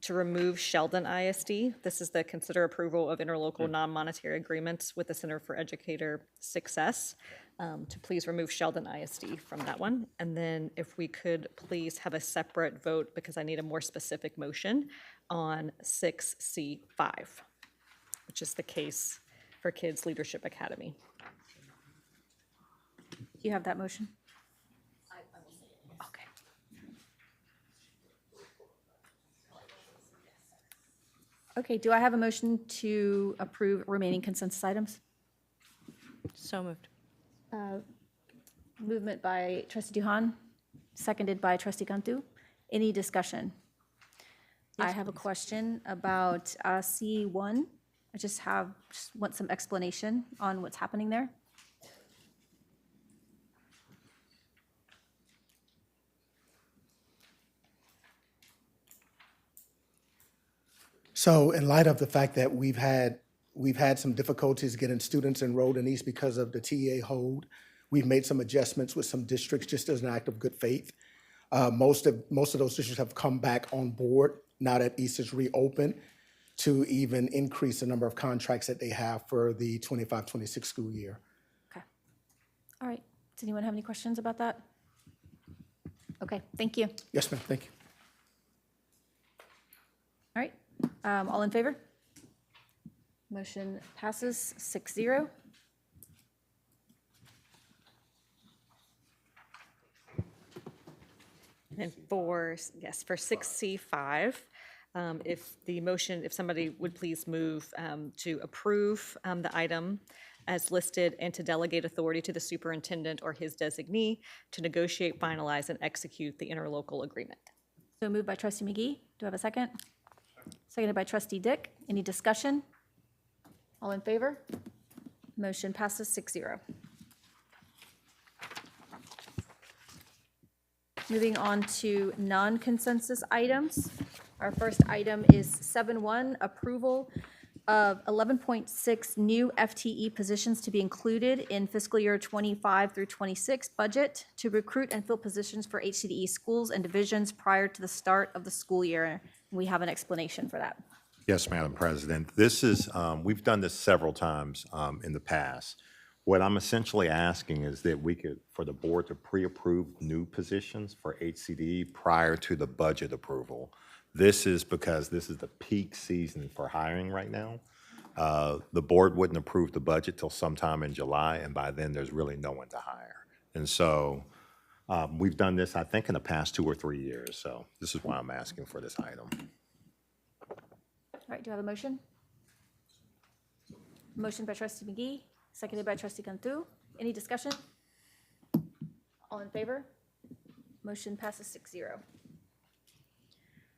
To remove Sheldon ISD. This is the consider approval of interlocal non-monetary agreements with the Center for Educator Success. To please remove Sheldon ISD from that one. And then if we could please have a separate vote, because I need a more specific motion on 6C5, which is the case for Kids Leadership Academy. Do you have that motion? Okay. Okay, do I have a motion to approve remaining consensus items? So moved. Movement by Trustee Duhan, seconded by Trustee Cantu. Any discussion? I have a question about C1. I just want some explanation on what's happening there. So in light of the fact that we've had some difficulties getting students enrolled in these because of the TA hold, we've made some adjustments with some districts just as an act of good faith. Most of those districts have come back on board now that East is reopened to even increase the number of contracts that they have for the 25-26 school year. Okay. All right. Does anyone have any questions about that? Okay, thank you. Yes, ma'am, thank you. All right, all in favor? Motion passes 6-0. And for 6C5, If somebody would please move to approve the item as listed and to delegate authority to the superintendent or his designee to negotiate, finalize, and execute the interlocal agreement. So moved by trustee McGee. Do I have a second? Seconded by trustee Dick. Any discussion? All in favor? Motion passes 6-0. Moving on to non-consensus items. Our first item is 7-1, approval of 11.6 new FTE positions to be included in fiscal year 25 through 26 budget to recruit and fill positions for HCDE schools and divisions prior to the start of the school year. We have an explanation for that. Yes, Madam President. This is, we've done this several times in the past. What I'm essentially asking is that we could, for the board to pre-approve new positions for HCDE prior to the budget approval. This is because this is the peak season for hiring right now. The board wouldn't approve the budget till sometime in July, and by then there's really no one to hire. And so we've done this, I think, in the past 2 or 3 years. So this is why I'm asking for this item. All right, do I have a motion? Motion by trustee McGee, seconded by trustee Cantu. Any discussion? All in favor? Motion passes 6-0.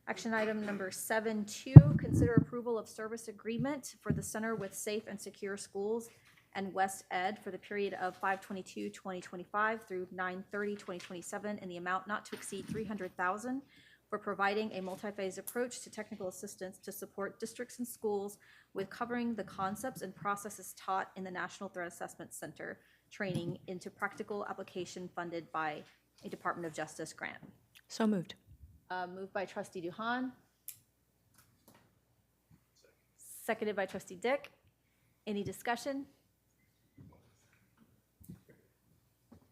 Action item number 7-2, consider approval of service agreement for the Center with Safe and Secure Schools and West Ed for the period of 5/22/2025 through 9/30/2027 in the amount not to exceed $300,000 for providing a multi-phase approach to technical assistance to support districts and schools with covering the concepts and processes taught in the National Threat Assessment Center training into practical application funded by a Department of Justice grant. So moved. Moved by trustee Duhan. Seconded by trustee Dick. Any discussion?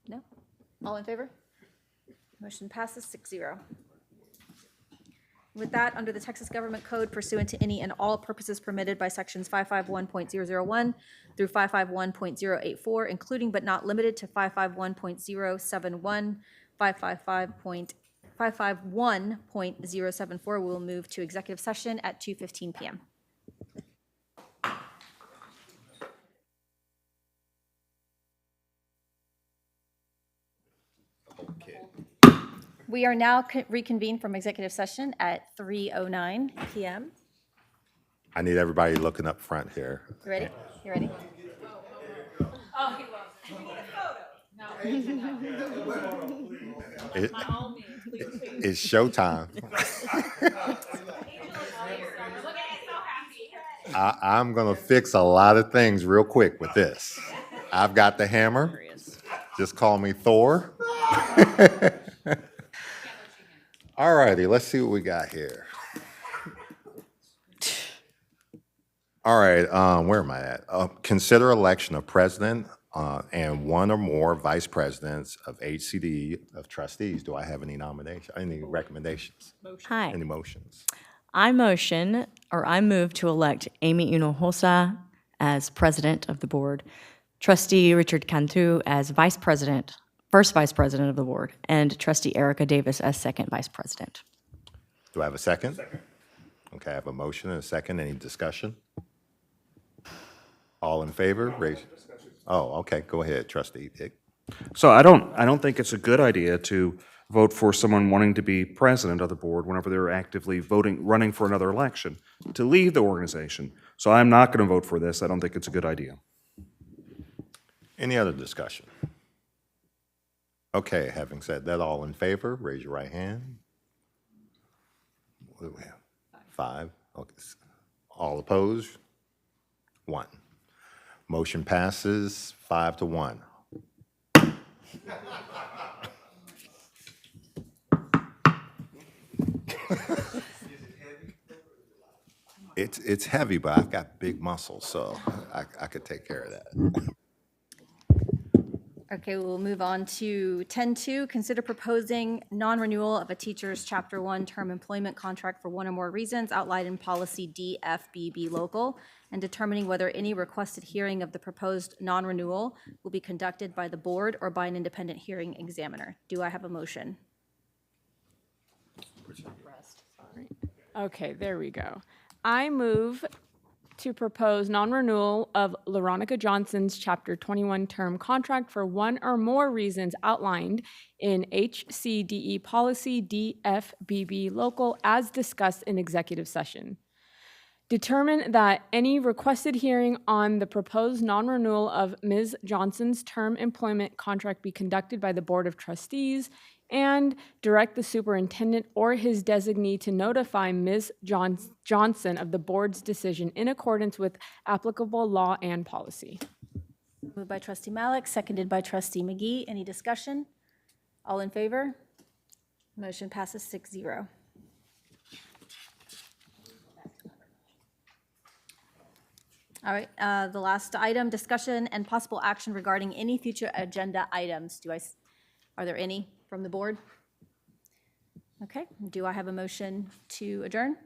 No? All in favor? Motion passes 6-0. With that, under the Texas Government Code pursuant to any and all purposes permitted by sections 551.001 through 551.084, including but not limited to 551.071, 551.074, we will move to executive session at 2:15 p.m. We are now reconvened from executive session at 3:09 p.m. I need everybody looking up front here. You ready? You ready? Oh, he loves it. We need a photo. No. By all means, please. It's showtime. I'm going to fix a lot of things real quick with this. I've got the hammer. Just call me Thor. All righty, let's see what we got here. All right, where am I at? Consider election of president and one or more vice presidents of HCDE of trustees. Do I have any nominations, any recommendations? Hi. Any motions? I move to elect Amy Unohosa as president of the board, trustee Richard Cantu as first vice president of the board, and trustee Erica Davis as second vice president. Do I have a second? Second. Okay, I have a motion and a second. Any discussion? All in favor? Raise. Oh, okay, go ahead, trustee Dick. So I don't think it's a good idea to vote for someone wanting to be president of the board whenever they're actively running for another election to leave the organization. So I'm not going to vote for this. I don't think it's a good idea. Any other discussion? Okay, having said that, all in favor, raise your right hand. What do we have? 5. Okay. All opposed? 1. Motion passes 5-1. It's heavy, but I've got big muscles, so I could take care of that. Okay, we'll move on to 10-2. Consider proposing non-renewal of a teacher's Chapter 1 term employment contract for one or more reasons outlined in policy DFBB local, and determining whether any requested hearing of the proposed non-renewal will be conducted by the board or by an independent hearing examiner. Do I have a motion? Okay, there we go. I move to propose non-renewal of Veronica Johnson's Chapter 21 term contract for one or more reasons outlined in HCDE Policy DFBB Local as discussed in executive session. Determine that any requested hearing on the proposed non-renewal of Ms. Johnson's term employment contract be conducted by the Board of Trustees, and direct the superintendent or his designee to notify Ms. Johnson of the board's decision in accordance with applicable law and policy. Moved by trustee Malik, seconded by trustee McGee. Any discussion? All in favor? Motion passes 6-0. All right, the last item, discussion and possible action regarding any future agenda items. Are there any from the board? Okay, do I have a motion to adjourn?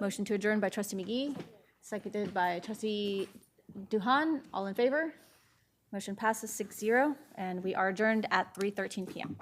Motion to adjourn by trustee McGee, seconded by trustee Duhan. All in favor? Motion passes 6-0, and we are adjourned at 3:13 p.m.